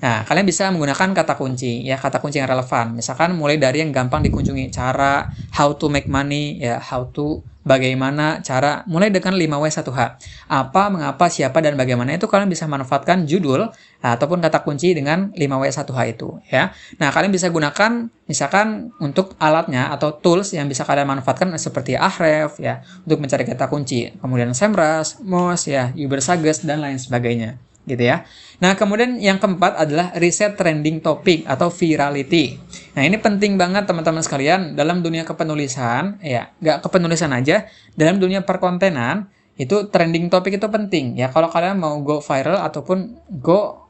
Nah, kalian bisa menggunakan kata kunci ya, kata kunci yang relevan. Misalkan mulai dari yang gampang dikunjungi, cara, how to make money ya, how to, bagaimana, cara, mulai dengan 5W1H. Apa, mengapa, siapa, dan bagaimana itu kalian bisa manfaatkan judul ataupun kata kunci dengan 5W1H itu ya. Nah, kalian bisa gunakan misalkan untuk alatnya atau tools yang bisa kalian manfaatkan seperti Ahref ya, untuk mencari kata kunci. Kemudian Semrush, Moz ya, Ubersuggest, dan lain sebagainya gitu ya. Nah, kemudian yang keempat adalah riset trending topic atau virality. Nah, ini penting banget teman-teman sekalian dalam dunia kepenulisan, ya, nggak kepenulisan aja, dalam dunia perkontenan, itu trending topic itu penting, ya. Kalau kalian mau go viral ataupun go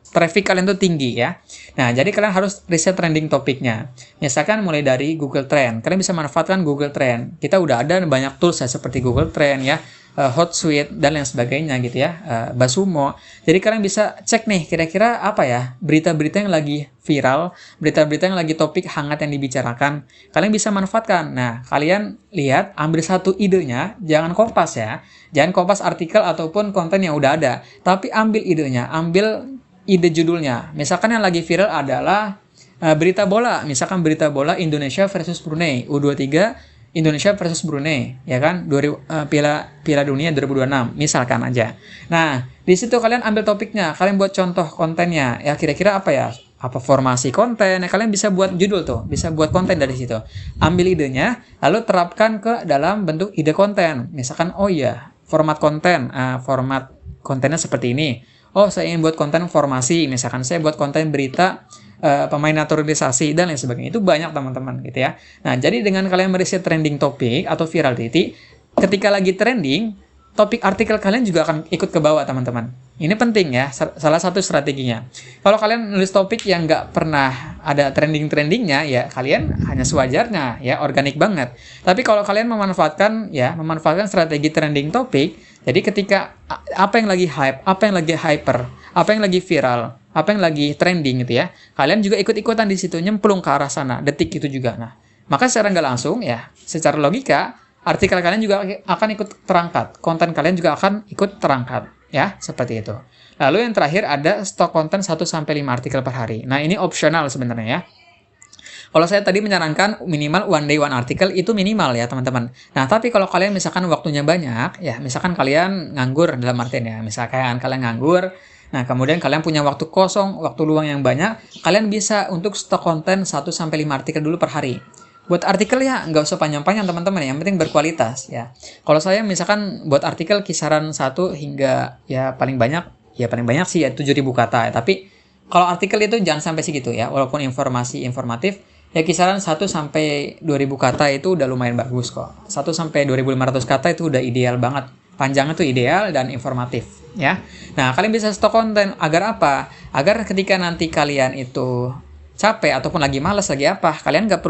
traffic kalian tuh tinggi, ya. Nah, jadi kalian harus riset trending topiknya. Misalkan mulai dari Google Trend, kalian bisa manfaatkan Google Trend. Kita udah ada banyak tools ya, seperti Google Trend, ya. Hotsuite dan lain sebagainya gitu ya, Basumo. Jadi kalian bisa cek nih kira-kira apa ya berita-berita yang lagi viral, berita-berita yang lagi topik hangat yang dibicarakan. Kalian bisa manfaatkan. Nah, kalian lihat, ambil satu idenya, jangan kopas ya. Jangan kopas artikel ataupun konten yang udah ada, tapi ambil idenya, ambil ide judulnya. Misalkan yang lagi viral adalah berita bola, misalkan berita bola Indonesia versus Brunei, U23 Indonesia versus Brunei, ya kan? Piala Dunia 2026, misalkan aja. Nah, di situ kalian ambil topiknya, kalian buat contoh kontennya. Ya, kira-kira apa ya? Apa formasi konten? Ya, kalian bisa buat judul tuh, bisa buat konten dari situ. Ambil idenya, lalu terapkan ke dalam bentuk ide konten. Misalkan, oh iya, format kontennya seperti ini. Oh, saya ingin buat konten formasi, misalkan saya buat konten berita pemain naturalisasi dan lain sebagainya. Itu banyak teman-teman gitu ya. Nah, jadi dengan kalian meriset trending topik atau virality, ketika lagi trending, topik artikel kalian juga akan ikut ke bawah teman-teman. Ini penting ya, salah satu strateginya. Kalau kalian nulis topik yang nggak pernah ada trending-trendingnya, ya kalian hanya sewajarnya, ya organik banget. Tapi kalau kalian memanfaatkan strategi trending topik, jadi ketika apa yang lagi hype, apa yang lagi hyper, apa yang lagi viral, apa yang lagi trending gitu ya, kalian juga ikut-ikutan di situ, nyemplung ke arah sana, detik itu juga. Nah, maka secara nggak langsung ya, secara logika, artikel kalian juga akan ikut terangkat, konten kalian juga akan ikut terangkat, ya, seperti itu. Lalu yang terakhir ada stok konten 1-5 artikel per hari. Nah, ini opsional sebenarnya ya. Kalau saya tadi menyarankan minimal one day one artikel itu minimal ya teman-teman. Nah, tapi kalau kalian misalkan waktunya banyak, ya misalkan kalian nganggur dalam artian ya, misalkan kalian nganggur, nah kemudian kalian punya waktu kosong, waktu luang yang banyak, kalian bisa untuk stok konten 1-5 artikel dulu per hari. Buat artikel ya nggak usah panjang-panjang teman-teman, yang penting berkualitas ya. Kalau saya misalkan buat artikel kisaran 1 hingga ya paling banyak sih ya 7.000 kata ya. Tapi kalau artikel itu jangan sampai segitu ya, walaupun informasi informatif ya kisaran 1-2.000 kata itu udah lumayan bagus kok. 1-2.500 kata itu udah ideal banget. Panjangnya tuh ideal dan informatif ya. Nah, kalian bisa stok konten agar apa? Agar ketika nanti kalian itu capek ataupun lagi malas lagi apa, kalian nggak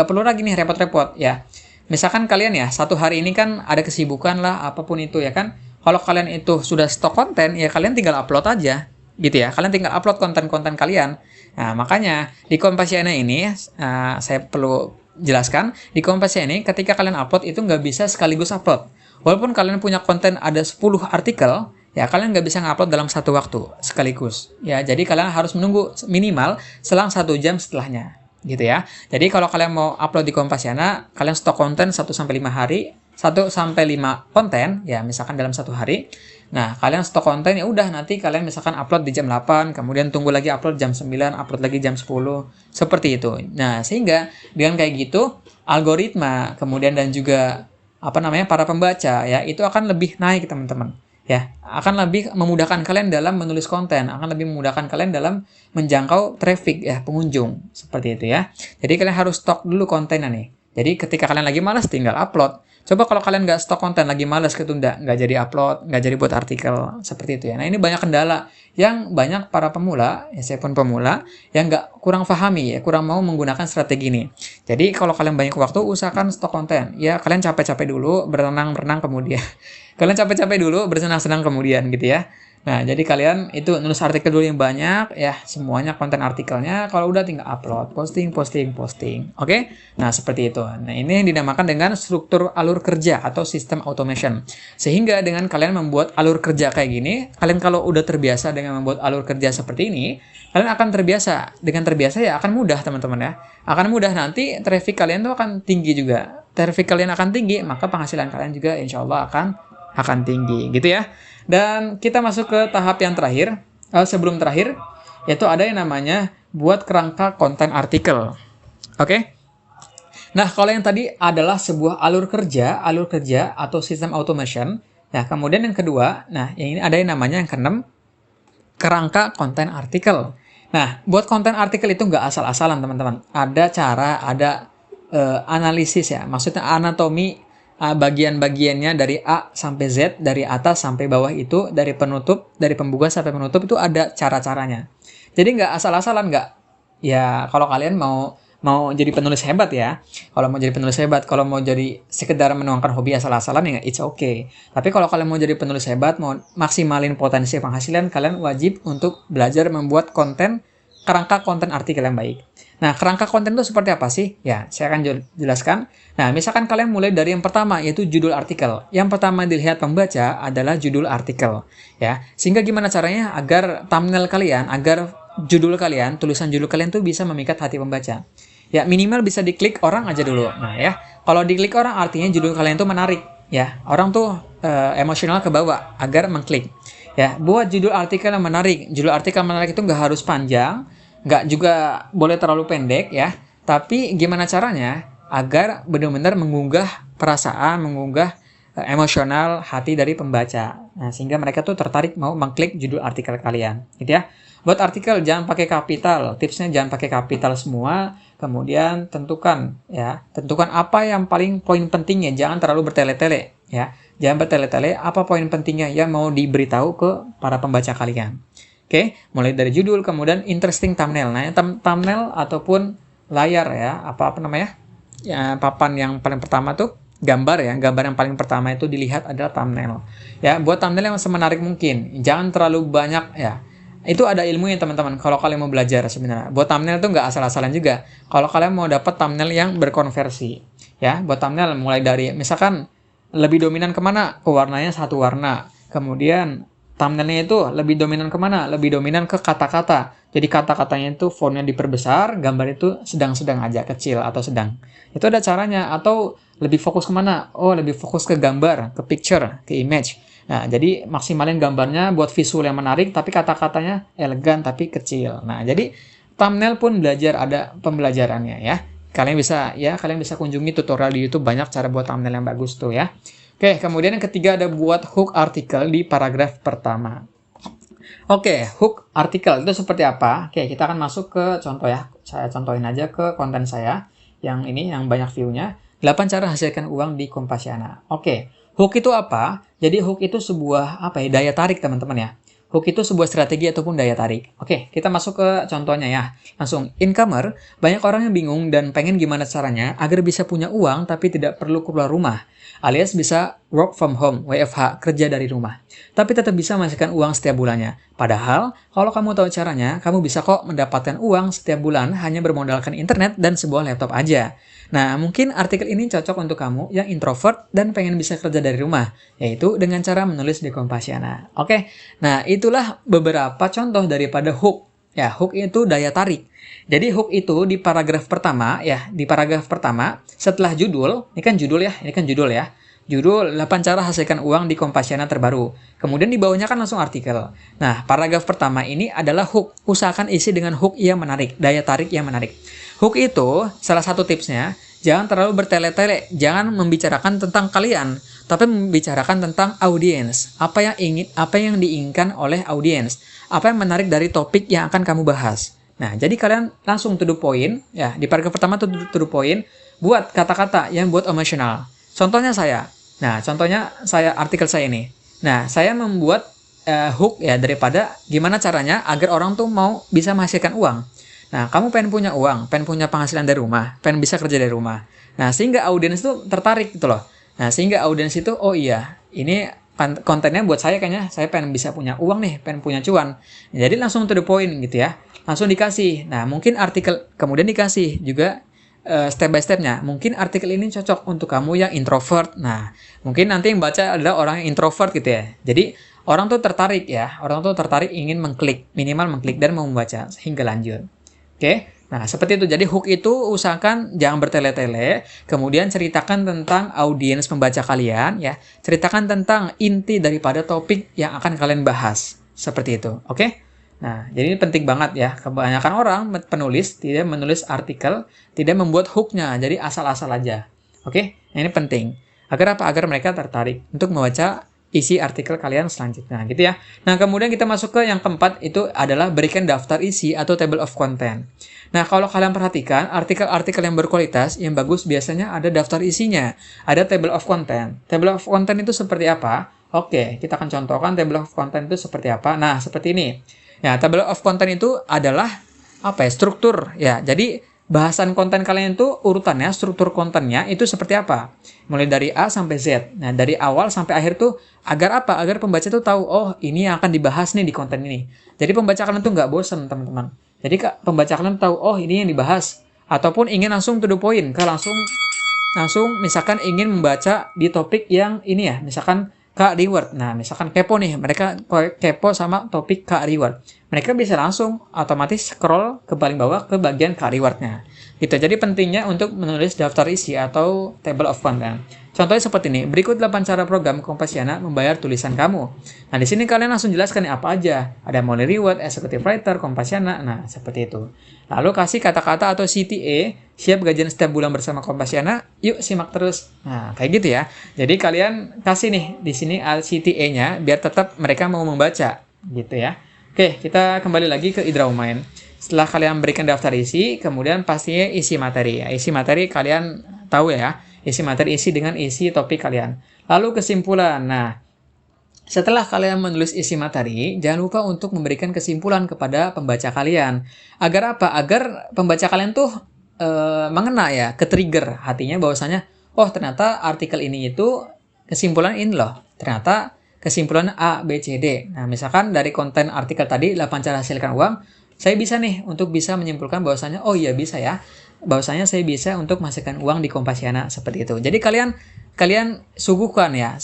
perlu lagi nih repot-repot ya. Misalkan kalian ya satu hari ini kan ada kesibukan lah apapun itu ya kan. Kalau kalian itu sudah stok konten ya kalian tinggal upload aja gitu ya. Kalian tinggal upload konten-konten kalian. Nah, makanya di Kompasiana ini saya perlu jelaskan, di Kompasiana ini ketika kalian upload itu nggak bisa sekaligus upload. Walaupun kalian punya konten ada 10 artikel, ya kalian nggak bisa ngupload dalam satu waktu sekaligus. Ya, jadi kalian harus menunggu minimal selang 1 jam setelahnya, gitu ya. Jadi kalau kalian mau upload di Kompasiana, kalian stok konten 1-5 hari, 1-5 konten, ya misalkan dalam satu hari. Nah, kalian stok konten ya udah nanti kalian misalkan upload di jam 8, kemudian tunggu lagi upload jam 9, upload lagi jam 10, seperti itu. Nah, sehingga dengan kayak gitu, algoritma kemudian dan juga para pembaca ya itu akan lebih naik teman-teman. Ya, akan lebih memudahkan kalian dalam menulis konten, akan lebih memudahkan kalian dalam menjangkau traffic ya, pengunjung, seperti itu ya. Jadi kalian harus stok dulu kontennya nih. Jadi ketika kalian lagi malas tinggal upload. Coba kalau kalian nggak stok konten, lagi malas ketunda, nggak jadi upload, nggak jadi buat artikel, seperti itu ya. Nah, ini banyak kendala yang banyak para pemula, ya saya pun pemula, yang kurang pahami ya, kurang mau menggunakan strategi ini. Jadi kalau kalian banyak waktu, usahakan stok konten. Ya, kalian capek-capek dulu, berenang-renang kemudian. Kalian capek-capek dulu, bersenang-senang kemudian gitu ya. Nah, jadi kalian itu nulis artikel dulu yang banyak, ya, semuanya konten artikelnya. Kalau udah tinggal upload, posting. Oke? Nah, seperti itu. Nah, ini yang dinamakan dengan struktur alur kerja atau sistem automation. Sehingga dengan kalian membuat alur kerja kayak gini, kalian kalau udah terbiasa dengan membuat alur kerja seperti ini, kalian akan terbiasa. Dengan terbiasa ya akan mudah, teman-teman ya. Akan mudah, nanti traffic kalian tuh akan tinggi juga. Traffic kalian akan tinggi, maka penghasilan kalian juga insya Allah akan tinggi, gitu ya. Dan kita masuk ke tahap yang terakhir, sebelum terakhir, yaitu ada yang namanya buat kerangka konten artikel. Oke? Nah, kalau yang tadi adalah sebuah alur kerja atau sistem automation. Nah, kemudian yang kedua, nah, yang ini ada yang namanya yang keenam, kerangka konten artikel. Nah, buat konten artikel itu nggak asal-asalan, teman-teman. Ada cara, ada analisis ya, maksudnya anatomi bagian-bagiannya dari A sampai Z, dari atas sampai bawah itu, dari penutup, dari pembuka sampai penutup itu ada cara-caranya. Jadi nggak asal-asalan, nggak. Ya, kalau kalian mau jadi penulis hebat ya, kalau mau jadi penulis hebat, kalau mau jadi sekedar menuangkan hobi asal-asalan ya it's okay. Tapi kalau kalian mau jadi penulis hebat, mau maksimalin potensi penghasilan, kalian wajib untuk belajar membuat konten, kerangka konten artikel yang baik. Nah, kerangka konten itu seperti apa sih? Ya, saya akan jelaskan. Nah, misalkan kalian mulai dari yang pertama, yaitu judul artikel. Yang pertama dilihat pembaca adalah judul artikel. Ya, sehingga gimana caranya agar thumbnail kalian, agar judul kalian, tulisan judul kalian tuh bisa memikat hati pembaca. Ya, minimal bisa diklik orang aja dulu. Nah, ya, kalau diklik orang artinya judul kalian tuh menarik. Ya, orang tuh emosional ke bawah agar mengklik. Ya, buat judul artikel yang menarik. Judul artikel menarik itu nggak harus panjang, nggak juga boleh terlalu pendek ya. Tapi gimana caranya agar benar-benar mengunggah perasaan, mengunggah emosional hati dari pembaca. Nah, sehingga mereka tuh tertarik mau mengklik judul artikel kalian, gitu ya. Buat artikel jangan pakai kapital. Tipsnya jangan pakai kapital semua. Kemudian tentukan apa yang paling poin pentingnya. Jangan terlalu bertele-tele ya. Jangan bertele-tele apa poin pentingnya yang mau diberitahu ke para pembaca kalian. Oke, mulai dari judul, kemudian interesting thumbnail. Nah, thumbnail ataupun layar ya, apa namanya? Ya, papan yang paling pertama tuh gambar ya. Gambar yang paling pertama itu dilihat adalah thumbnail. Ya, buat thumbnail yang semenarik mungkin. Jangan terlalu banyak ya. Itu ada ilmunya teman-teman kalau kalian mau belajar sebenarnya. Buat thumbnail itu nggak asal-asalan juga. Kalau kalian mau dapat thumbnail yang berkonversi. Ya, buat thumbnail mulai dari misalkan lebih dominan kemana? Ke warnanya satu warna. Kemudian thumbnailnya itu lebih dominan kemana? Lebih dominan ke kata-kata. Jadi kata-katanya itu fontnya diperbesar, gambar itu sedang-sedang aja, kecil atau sedang. Itu ada caranya. Atau lebih fokus kemana? Oh, lebih fokus ke gambar, ke picture, ke image. Nah, jadi maksimalin gambarnya buat visual yang menarik, tapi kata-katanya elegan tapi kecil. Nah, jadi thumbnail pun belajar, ada pembelajarannya ya. Kalian bisa kunjungi tutorial di YouTube, banyak cara buat thumbnail yang bagus tuh ya. Oke, kemudian yang ketiga ada buat hook artikel di paragraf pertama. Oke, hook artikel itu seperti apa? Oke, kita akan masuk ke contoh ya. Saya contohin aja ke konten saya yang ini yang banyak view-nya. 8 cara hasilkan uang di Kompasiana. Oke, hook itu apa? Jadi hook itu sebuah daya tarik teman-teman ya. Hook itu sebuah strategi ataupun daya tarik. Oke, kita masuk ke contohnya ya. Langsung, incomer, banyak orang yang bingung dan pengen gimana caranya agar bisa punya uang tapi tidak perlu keluar rumah. Alias bisa work from home, WFH, kerja dari rumah. Tapi tetap bisa menghasilkan uang setiap bulannya. Padahal, kalau kamu tahu caranya, kamu bisa kok mendapatkan uang setiap bulan hanya bermodalkan internet dan sebuah laptop aja. Nah, mungkin artikel ini cocok untuk kamu yang introvert dan pengen bisa kerja dari rumah, yaitu dengan cara menulis di Kompasiana. Oke, nah itulah beberapa contoh daripada hook. Ya, hook itu daya tarik. Jadi hook itu di paragraf pertama, setelah judul, ini kan judul ya. Judul 8 cara hasilkan uang di Kompasiana terbaru. Kemudian di bawahnya kan langsung artikel. Nah, paragraf pertama ini adalah hook. Usahakan isi dengan hook yang menarik, daya tarik yang menarik. Hook itu, salah satu tipsnya, jangan terlalu bertele-tele. Jangan membicarakan tentang kalian, tapi membicarakan tentang audiens. Apa yang diinginkan oleh audiens. Apa yang menarik dari topik yang akan kamu bahas. Nah, jadi kalian langsung to the point. Ya, di paragraf pertama to the point. Buat kata-kata yang buat emosional. Contohnya artikel saya ini. Nah, saya membuat hook ya daripada gimana caranya agar orang tuh mau bisa menghasilkan uang. Nah, kamu pengen punya uang, pengen punya penghasilan dari rumah, pengen bisa kerja dari rumah. Nah, sehingga audiens itu tertarik gitu loh. Nah, sehingga audiens itu, oh iya, ini kontennya buat saya kayaknya saya pengen bisa punya uang nih, pengen punya cuan. Jadi langsung to the point gitu ya. Langsung dikasih. Nah, mungkin artikel kemudian dikasih juga step by stepnya. Mungkin artikel ini cocok untuk kamu yang introvert. Nah, mungkin nanti yang baca adalah orang yang introvert gitu ya. Jadi orang tuh tertarik ya. Orang tuh tertarik ingin mengklik, minimal mengklik dan mau membaca hingga lanjut. Oke. Nah, seperti itu. Jadi hook itu usahakan jangan bertele-tele, kemudian ceritakan tentang audiens pembaca kalian ya. Ceritakan tentang inti daripada topik yang akan kalian bahas. Seperti itu. Oke? Nah, jadi ini penting banget ya. Kebanyakan orang penulis tidak menulis artikel, tidak membuat hook-nya, jadi asal-asal aja. Oke? Nah, ini penting. Agar apa? Agar mereka tertarik untuk membaca isi artikel kalian selanjutnya, gitu ya. Nah, kemudian kita masuk ke yang keempat, itu adalah berikan daftar isi atau table of content. Nah, kalau kalian perhatikan, artikel-artikel yang berkualitas, yang bagus, biasanya ada daftar isinya. Ada table of content. Table of content itu seperti apa? Oke, kita akan contohkan table of content itu seperti apa. Nah, seperti ini. Ya, table of content itu adalah apa ya? Struktur ya. Jadi bahasan konten kalian itu urutannya, struktur kontennya itu seperti apa? Mulai dari A sampai Z. Nah, dari awal sampai akhir tuh agar apa? Agar pembaca tuh tahu, oh, ini yang akan dibahas nih di konten ini. Jadi pembaca kalian tuh nggak bosan, teman-teman. Jadi pembaca kalian tahu, oh, ini yang dibahas. Ataupun ingin langsung to the point, langsung misalkan ingin membaca di topik yang ini ya, misalkan Kak reward. Nah, misalkan kepo nih, mereka kepo sama topik Kak reward. Mereka bisa langsung otomatis scroll ke paling bawah ke bagian Kak rewardnya. Gitu. Jadi pentingnya untuk menulis daftar isi atau table of content. Contohnya seperti ini, berikut 8 cara program Kompasiana membayar tulisan kamu. Nah, di sini kalian langsung jelaskan apa aja. Ada money reward, executive writer, Kompasiana. Nah, seperti itu. Lalu kasih kata-kata atau CTA, siap gajian setiap bulan bersama Kompasiana, yuk simak terus. Nah, kayak gitu ya. Jadi kalian kasih nih di sini CTA-nya biar tetap mereka mau membaca, gitu ya. Oke, kita kembali lagi ke Idraumain. Setelah kalian berikan daftar isi, kemudian pastinya isi materi. Ya, isi materi kalian tahu ya, isi materi isi dengan isi topik kalian. Lalu kesimpulan. Nah, setelah kalian menulis isi materi, jangan lupa untuk memberikan kesimpulan kepada pembaca kalian. Agar apa? Agar pembaca kalian tuh mengena ya, ke-trigger hatinya bahwasanya, oh ternyata artikel ini itu kesimpulan ini loh. Ternyata kesimpulan A, B, C, D. Nah, misalkan dari konten artikel tadi, 8 cara hasilkan uang, saya bisa nih untuk bisa menyimpulkan bahwasanya, oh iya bisa ya, bahwasanya saya bisa untuk menghasilkan uang di Kompasiana seperti itu. Jadi kalian suguhkan ya,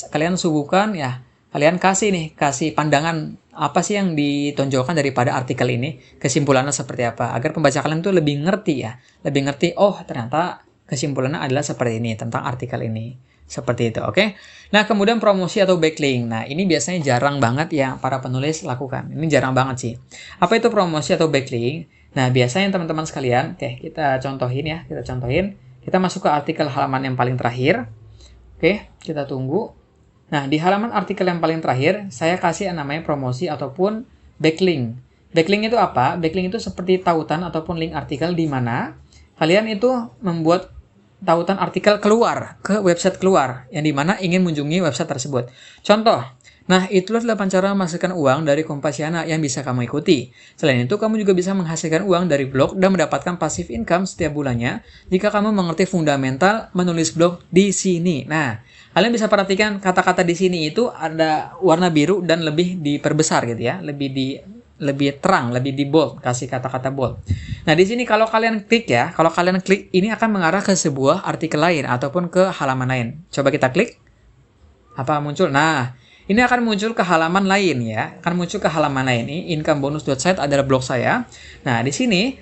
kalian kasih pandangan apa sih yang ditonjolkan daripada artikel ini, kesimpulannya seperti apa, agar pembaca kalian tuh lebih ngerti ya, lebih ngerti, oh ternyata kesimpulannya adalah seperti ini tentang artikel ini. Seperti itu, oke? Nah, kemudian promosi atau backlink. Nah, ini biasanya jarang banget yang para penulis lakukan. Ini jarang banget sih. Apa itu promosi atau backlink? Nah, biasanya teman-teman sekalian, oke, kita contohin ya, kita masuk ke artikel halaman yang paling terakhir. Oke, kita tunggu. Nah, di halaman artikel yang paling terakhir, saya kasih yang namanya promosi ataupun backlink. Backlink itu apa? Backlink itu seperti tautan ataupun link artikel di mana kalian itu membuat tautan artikel keluar ke website keluar yang dimana ingin mengunjungi website tersebut. Contoh, nah itulah 8 cara menghasilkan uang dari Kompasiana yang bisa kamu ikuti. Selain itu, kamu juga bisa menghasilkan uang dari blog dan mendapatkan passive income setiap bulannya jika kamu mengerti fundamental menulis blog di sini. Nah, kalian bisa perhatikan kata-kata di sini itu ada warna biru dan lebih diperbesar gitu ya, lebih terang, lebih di bold, kasih kata-kata bold. Nah, di sini kalau kalian klik ini akan mengarah ke sebuah artikel lain ataupun ke halaman lain. Coba kita klik. Apa muncul? Nah, ini akan muncul ke halaman lain ya. Akan muncul ke halaman lain. Ini incomebonus.site adalah blog saya. Nah, di sini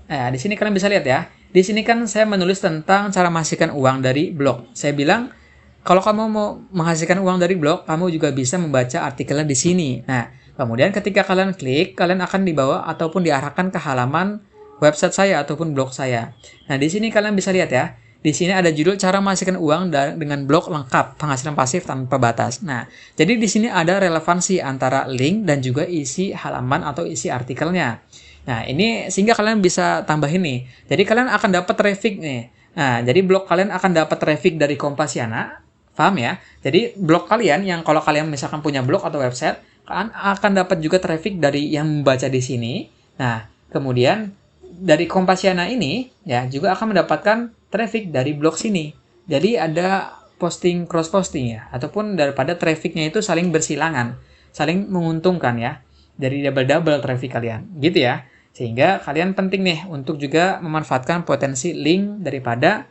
di sini kalian bisa lihat ya. Di sini kan saya menulis tentang cara menghasilkan uang dari blog. Saya bilang kalau kamu mau menghasilkan uang dari blog, kamu juga bisa membaca artikelnya di sini. Nah, kemudian ketika kalian klik, kalian akan dibawa ataupun diarahkan ke halaman website saya ataupun blog saya. Nah, di sini kalian bisa lihat ya. Di sini ada judul cara menghasilkan uang dengan blog lengkap, penghasilan pasif tanpa batas. Nah, jadi di sini ada relevansi antara link dan juga isi halaman atau isi artikelnya. Nah, ini sehingga kalian bisa tambahin nih. Jadi kalian akan dapat traffic nih. Nah, jadi blog kalian akan dapat traffic dari Kompasiana. Paham ya? Jadi blog kalian yang kalau kalian misalkan punya blog atau website, kalian akan dapat juga traffic dari yang membaca di sini. Nah, kemudian dari Kompasiana ini ya juga akan mendapatkan traffic dari blog sini. Jadi ada posting cross posting ya, ataupun daripada trafficnya itu saling bersilangan, saling menguntungkan ya, dari double traffic kalian, gitu ya. Sehingga kalian penting nih untuk juga memanfaatkan potensi link daripada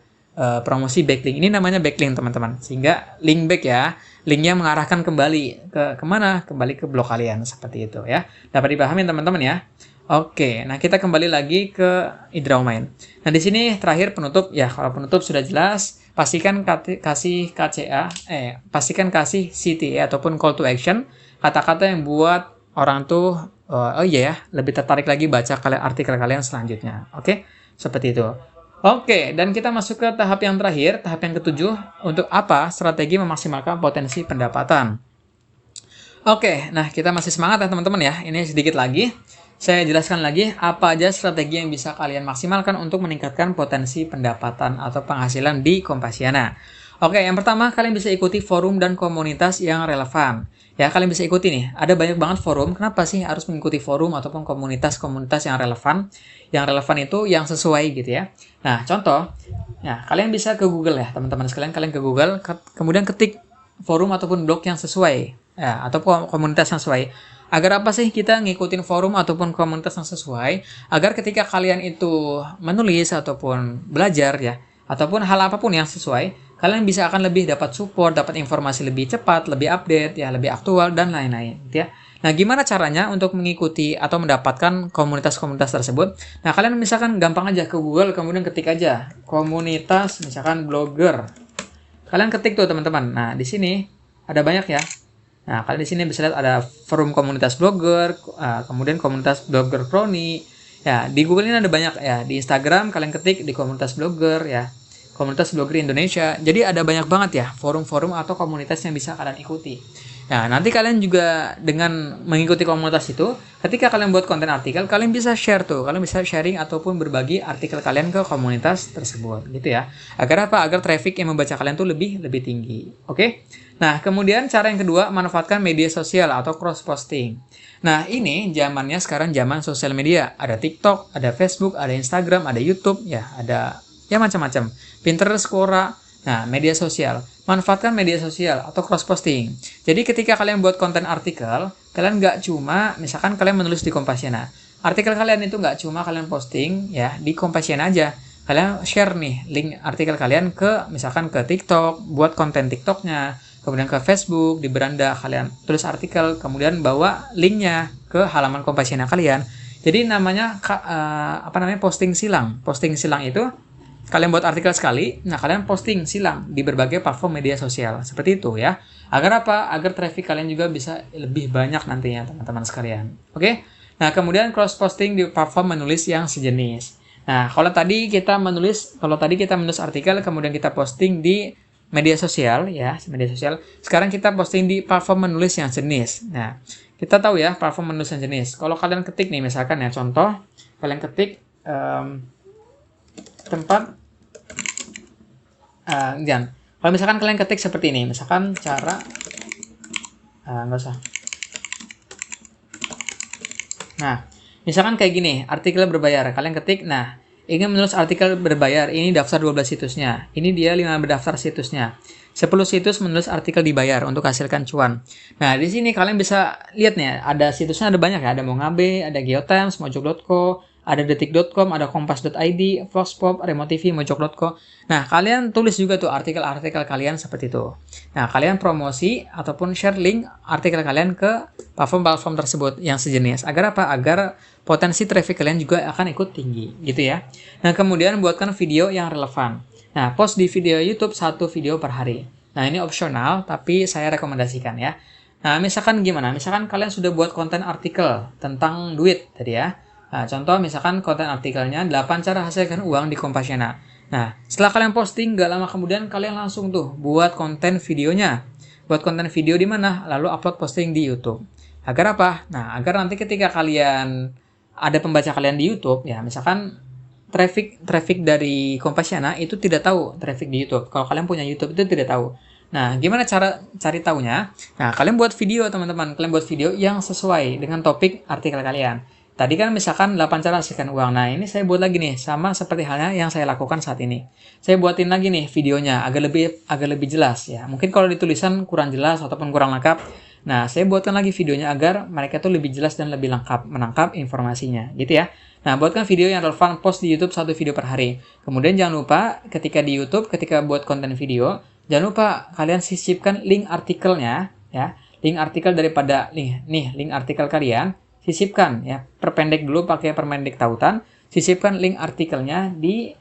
promosi backlink. Ini namanya backlink teman-teman. Sehingga link back ya, linknya mengarahkan kembali kemana? Kembali ke blog kalian seperti itu ya. Dapat dipahami teman-teman ya. Oke, nah kita kembali lagi ke IndraMind. Nah di sini terakhir penutup ya. Kalau penutup sudah jelas, pastikan kasih pastikan kasih CTA ataupun call to action, kata-kata yang buat orang tuh lebih tertarik lagi baca artikel kalian selanjutnya. Oke, seperti itu. Oke, dan kita masuk ke tahap yang terakhir, tahap yang ketujuh. Untuk apa? Strategi memaksimalkan potensi pendapatan. Oke, nah kita masih semangat ya teman-teman ya. Ini sedikit lagi. Saya jelaskan lagi apa aja strategi yang bisa kalian maksimalkan untuk meningkatkan potensi pendapatan atau penghasilan di Kompasiana. Oke, yang pertama kalian bisa ikuti forum dan komunitas yang relevan. Ya, kalian bisa ikuti nih. Ada banyak banget forum. Kenapa sih harus mengikuti forum ataupun komunitas-komunitas yang relevan? Yang relevan itu yang sesuai gitu ya. Nah, contoh. Nah, kalian bisa ke Google ya, teman-teman sekalian. Kalian ke Google, kemudian ketik forum ataupun blog yang sesuai. Ya, atau komunitas yang sesuai. Agar apa sih kita ngikutin forum ataupun komunitas yang sesuai? Agar ketika kalian itu menulis ataupun belajar ya, ataupun hal apapun yang sesuai, kalian bisa akan lebih dapat support, dapat informasi lebih cepat, lebih update, ya, lebih aktual, dan lain-lain. Ya. Nah, gimana caranya untuk mengikuti atau mendapatkan komunitas-komunitas tersebut? Nah, kalian misalkan gampang aja ke Google, kemudian ketik aja komunitas, misalkan blogger. Kalian ketik tuh teman-teman. Nah, di sini ada banyak ya. Nah, kalian di sini bisa lihat ada forum komunitas blogger, kemudian komunitas blogger kroni. Ya, di Google ini ada banyak ya. Di Instagram kalian ketik di komunitas blogger ya. Komunitas blogger Indonesia. Jadi ada banyak banget ya forum-forum atau komunitas yang bisa kalian ikuti. Nah, nanti kalian juga dengan mengikuti komunitas itu, ketika kalian buat konten artikel, kalian bisa share tuh. Kalian bisa sharing ataupun berbagi artikel kalian ke komunitas tersebut gitu ya. Agar apa? Agar traffic yang membaca kalian tuh lebih tinggi. Oke? Nah, kemudian cara yang kedua, manfaatkan media sosial atau cross posting. Nah, ini zamannya sekarang zaman sosial media. Ada TikTok, ada Facebook, ada Instagram, ada YouTube, ya, ada ya macam-macam. Pinterest, Quora. Nah, media sosial. Manfaatkan media sosial atau cross posting. Jadi ketika kalian buat konten artikel, kalian nggak cuma, misalkan kalian menulis di Kompasiana. Artikel kalian itu nggak cuma kalian posting ya di Kompasiana aja. Kalian share nih link artikel kalian ke, misalkan ke TikTok, buat konten TikToknya. Kemudian ke Facebook, di beranda kalian tulis artikel, kemudian bawa linknya ke halaman Kompasiana kalian. Jadi namanya posting silang. Posting silang itu kalian buat artikel sekali, nah kalian posting silang di berbagai platform media sosial. Seperti itu ya. Agar apa? Agar traffic kalian juga bisa lebih banyak nantinya teman-teman sekalian. Oke? Nah, kemudian cross posting di platform menulis yang sejenis. Nah, kalau tadi kita menulis artikel kemudian kita posting di media sosial ya, media sosial. Sekarang kita posting di platform menulis yang jenis. Nah, kita tahu ya platform menulis yang jenis. Kalau kalian ketik nih misalkan ya contoh, kalian ketik tempat kalau misalkan kalian ketik seperti ini, misalkan cara nggak usah. Nah, misalkan kayak gini, artikel berbayar. Kalian ketik, nah, ingin menulis artikel berbayar, ini daftar 12 situsnya. Ini dia 5 daftar situsnya. 10 situs menulis artikel dibayar untuk hasilkan cuan. Nah, di sini kalian bisa lihat nih, ada situsnya ada banyak ya. Ada Mongabe, ada Geotimes, Mojok.co, ada detik.com, ada kompas.id, Voxpop, Remote TV, Mojok.co. Nah, kalian tulis juga tuh artikel-artikel kalian seperti itu. Nah, kalian promosi ataupun share link artikel kalian ke platform-platform tersebut yang sejenis. Agar apa? Agar potensi traffic kalian juga akan ikut tinggi, gitu ya. Nah, kemudian buatkan video yang relevan. Nah, post di video YouTube 1 video per hari. Nah, ini opsional, tapi saya rekomendasikan ya. Nah, misalkan gimana? Misalkan kalian sudah buat konten artikel tentang duit tadi ya. Nah, contoh misalkan konten artikelnya 8 cara hasilkan uang di Kompasiana. Nah, setelah kalian posting, gak lama kemudian kalian langsung tuh buat konten videonya. Buat konten video di mana? Lalu upload posting di YouTube. Agar apa? Nah, agar nanti ketika kalian ada pembaca kalian di YouTube, ya misalkan traffic dari Kompasiana itu tidak tahu traffic di YouTube. Kalau kalian punya YouTube itu tidak tahu. Nah, gimana cara cari tahunya? Nah, kalian buat video teman-teman. Kalian buat video yang sesuai dengan topik artikel kalian. Tadi kan misalkan 8 cara hasilkan uang. Nah, ini saya buat lagi nih, sama seperti halnya yang saya lakukan saat ini. Saya buatin lagi nih videonya agar lebih jelas ya. Mungkin kalau di tulisan kurang jelas ataupun kurang lengkap. Nah, saya buatkan lagi videonya agar mereka tuh lebih jelas dan lebih lengkap menangkap informasinya, gitu ya. Nah, buatkan video yang relevan, post di YouTube 1 video per hari. Kemudian jangan lupa ketika di YouTube, ketika buat konten video, jangan lupa kalian sisipkan link artikelnya ya. Link artikel daripada link artikel kalian sisipkan ya, perpendek dulu pakai perpendek tautan, sisipkan link artikelnya di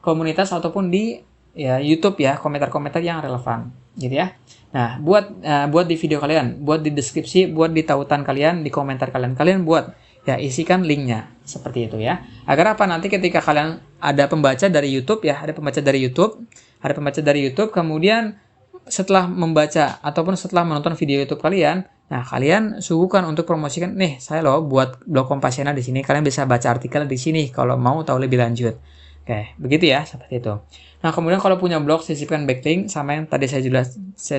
komunitas ataupun di ya YouTube ya, komentar-komentar yang relevan gitu ya. Nah, buat di video kalian, buat di deskripsi, buat di tautan kalian, di komentar kalian buat ya, isikan linknya seperti itu ya. Agar apa, nanti ketika kalian ada pembaca dari YouTube ya, ada pembaca dari YouTube, kemudian setelah membaca ataupun setelah menonton video YouTube kalian, nah, kalian suguhkan untuk promosikan, nih, saya loh buat blog Kompasiana di sini, kalian bisa baca artikel di sini kalau mau tahu lebih lanjut. Oke, begitu ya, seperti itu. Nah, kemudian kalau punya blog, sisipkan backlink sama yang tadi saya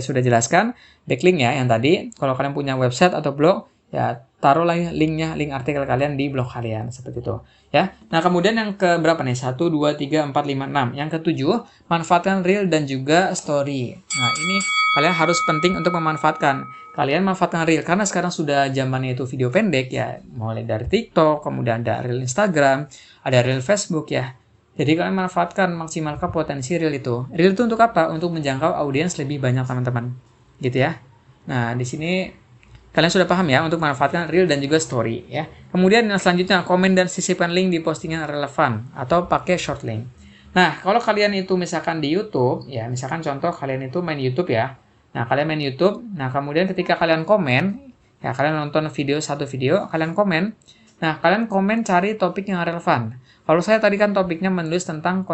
sudah jelaskan, backlink ya, yang tadi. Kalau kalian punya website atau blog, ya taruh lagi link artikel kalian di blog kalian, seperti itu. Ya. Nah, kemudian yang ke berapa nih? 1, 2, 3, 4, 5, 6. Yang ketujuh, manfaatkan reel dan juga story. Nah, ini kalian harus penting untuk memanfaatkan. Kalian manfaatkan reel karena sekarang sudah zamannya itu video pendek ya, mulai dari TikTok, kemudian ada reel Instagram, ada reel Facebook ya. Jadi kalian manfaatkan, maksimalkan potensi reel itu. Reel itu untuk apa? Untuk menjangkau audiens lebih banyak teman-teman. Gitu ya. Nah, di sini kalian sudah paham ya untuk memanfaatkan reel dan juga story ya. Kemudian yang selanjutnya, komen dan sisipkan link di postingan relevan atau pakai short link. Nah, kalau kalian itu misalkan di YouTube ya, misalkan contoh kalian itu main YouTube ya. Nah, kalian main YouTube, nah kemudian ketika kalian komen, ya kalian nonton satu video, kalian komen. Nah, kalian komen cari topik yang relevan. Kalau saya tadi kan topiknya menulis tentang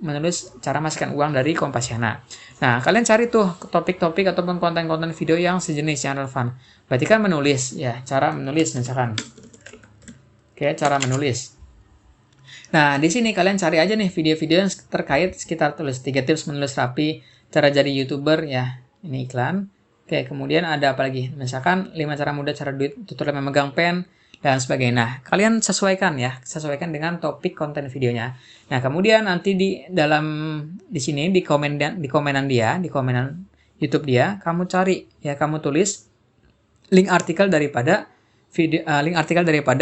menulis cara menghasilkan uang dari Kompasiana. Nah, kalian cari tuh topik-topik ataupun konten-konten video yang sejenis yang relevan. Berarti kan menulis ya, cara menulis misalkan. Oke, cara menulis. Nah, di sini kalian cari aja nih video-video yang terkait sekitar tulis 3 tips menulis rapi, cara jadi YouTuber ya. Ini iklan. Oke, kemudian ada apa lagi? Misalkan 5 cara mudah cara duit, tutorial memegang pen, dan sebagainya. Nah, kalian sesuaikan dengan topik konten videonya. Nah, kemudian nanti di sini di komenan YouTube dia, kamu tulis link artikel daripada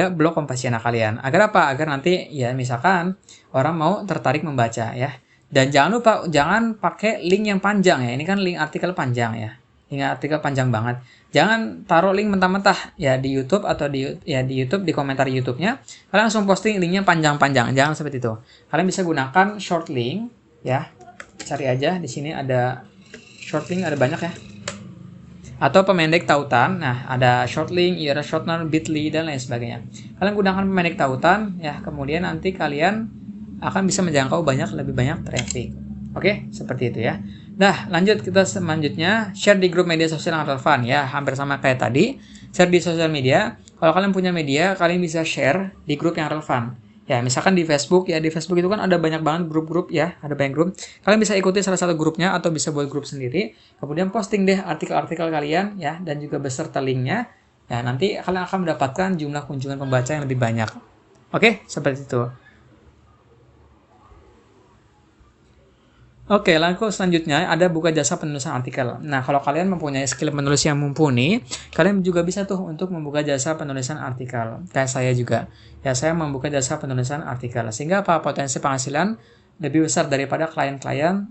blog Kompasiana kalian. Agar apa? Agar nanti ya misalkan orang mau tertarik membaca ya. Dan jangan pakai link yang panjang ya. Ini kan link artikel panjang ya. Link artikel panjang banget. Jangan taruh link mentah-mentah ya di YouTube atau di YouTube, di komentar YouTube-nya. Kalian langsung posting linknya panjang-panjang. Jangan seperti itu. Kalian bisa gunakan short link ya. Cari aja di sini ada short link, ada banyak ya. Atau pemendek tautan. Nah, ada short link, URL shortener, bit.ly dan lain sebagainya. Kalian gunakan pemendek tautan ya. Kemudian nanti kalian akan bisa menjangkau lebih banyak traffic. Oke, seperti itu ya. Nah, lanjut kita selanjutnya, share di grup media sosial yang relevan ya, hampir sama kayak tadi. Share di sosial media. Kalau kalian punya media, kalian bisa share di grup yang relevan. Ya, misalkan di Facebook ya, di Facebook itu kan ada banyak banget grup-grup ya, ada banyak grup. Kalian bisa ikuti salah satu grupnya atau bisa buat grup sendiri. Kemudian posting deh artikel-artikel kalian ya, dan juga beserta linknya. Ya, nanti kalian akan mendapatkan jumlah kunjungan pembaca yang lebih banyak. Oke, seperti itu. Oke, lalu selanjutnya ada buka jasa penulisan artikel. Nah, kalau kalian mempunyai skill menulis yang mumpuni, kalian juga bisa tuh untuk membuka jasa penulisan artikel. Kayak saya juga. Ya, saya membuka jasa penulisan artikel. Sehingga potensi penghasilan lebih besar daripada klien-klien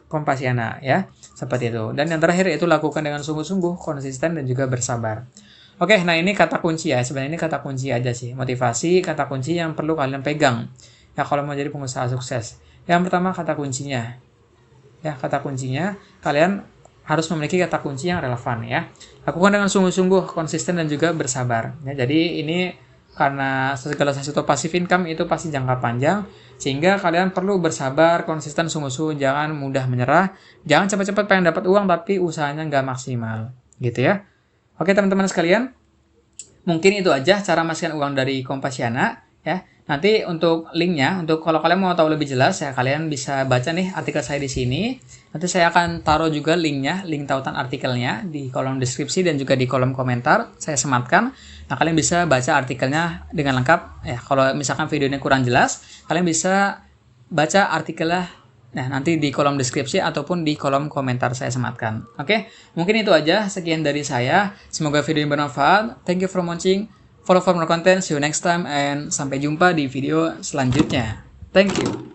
Kompasiana ya. Seperti itu. Dan yang terakhir itu lakukan dengan sungguh-sungguh, konsisten dan juga bersabar. Oke, nah ini kata kunci ya. Sebenarnya ini kata kunci aja sih. Motivasi, kata kunci yang perlu kalian pegang. Ya, kalau mau jadi pengusaha sukses. Yang pertama kata kuncinya. Ya, kata kuncinya kalian harus memiliki kata kunci yang relevan ya. Lakukan dengan sungguh-sungguh, konsisten dan juga bersabar. Ya, jadi ini karena segala sesuatu passive income itu pasti jangka panjang, sehingga kalian perlu bersabar, konsisten, sungguh-sungguh, jangan mudah menyerah, jangan cepat-cepat pengen dapat uang tapi usahanya nggak maksimal, gitu ya. Oke teman-teman sekalian, mungkin itu aja cara menghasilkan uang dari Kompasiana. Ya, Nanti untuk linknya, untuk kalau kalian mau tahu lebih jelas ya kalian bisa baca nih artikel saya di sini. Nanti saya akan taruh juga linknya, link tautan artikelnya di kolom deskripsi dan juga di kolom komentar. Saya sematkan. Nah kalian bisa baca artikelnya dengan lengkap. Ya kalau misalkan videonya kurang jelas, kalian bisa baca artikelnya. Nah nanti di kolom deskripsi ataupun di kolom komentar saya sematkan. Oke, mungkin itu aja. Sekian dari saya. Semoga video ini bermanfaat. Thank you for watching. Follow for more content, see you next time, and sampai jumpa di video selanjutnya. Thank you.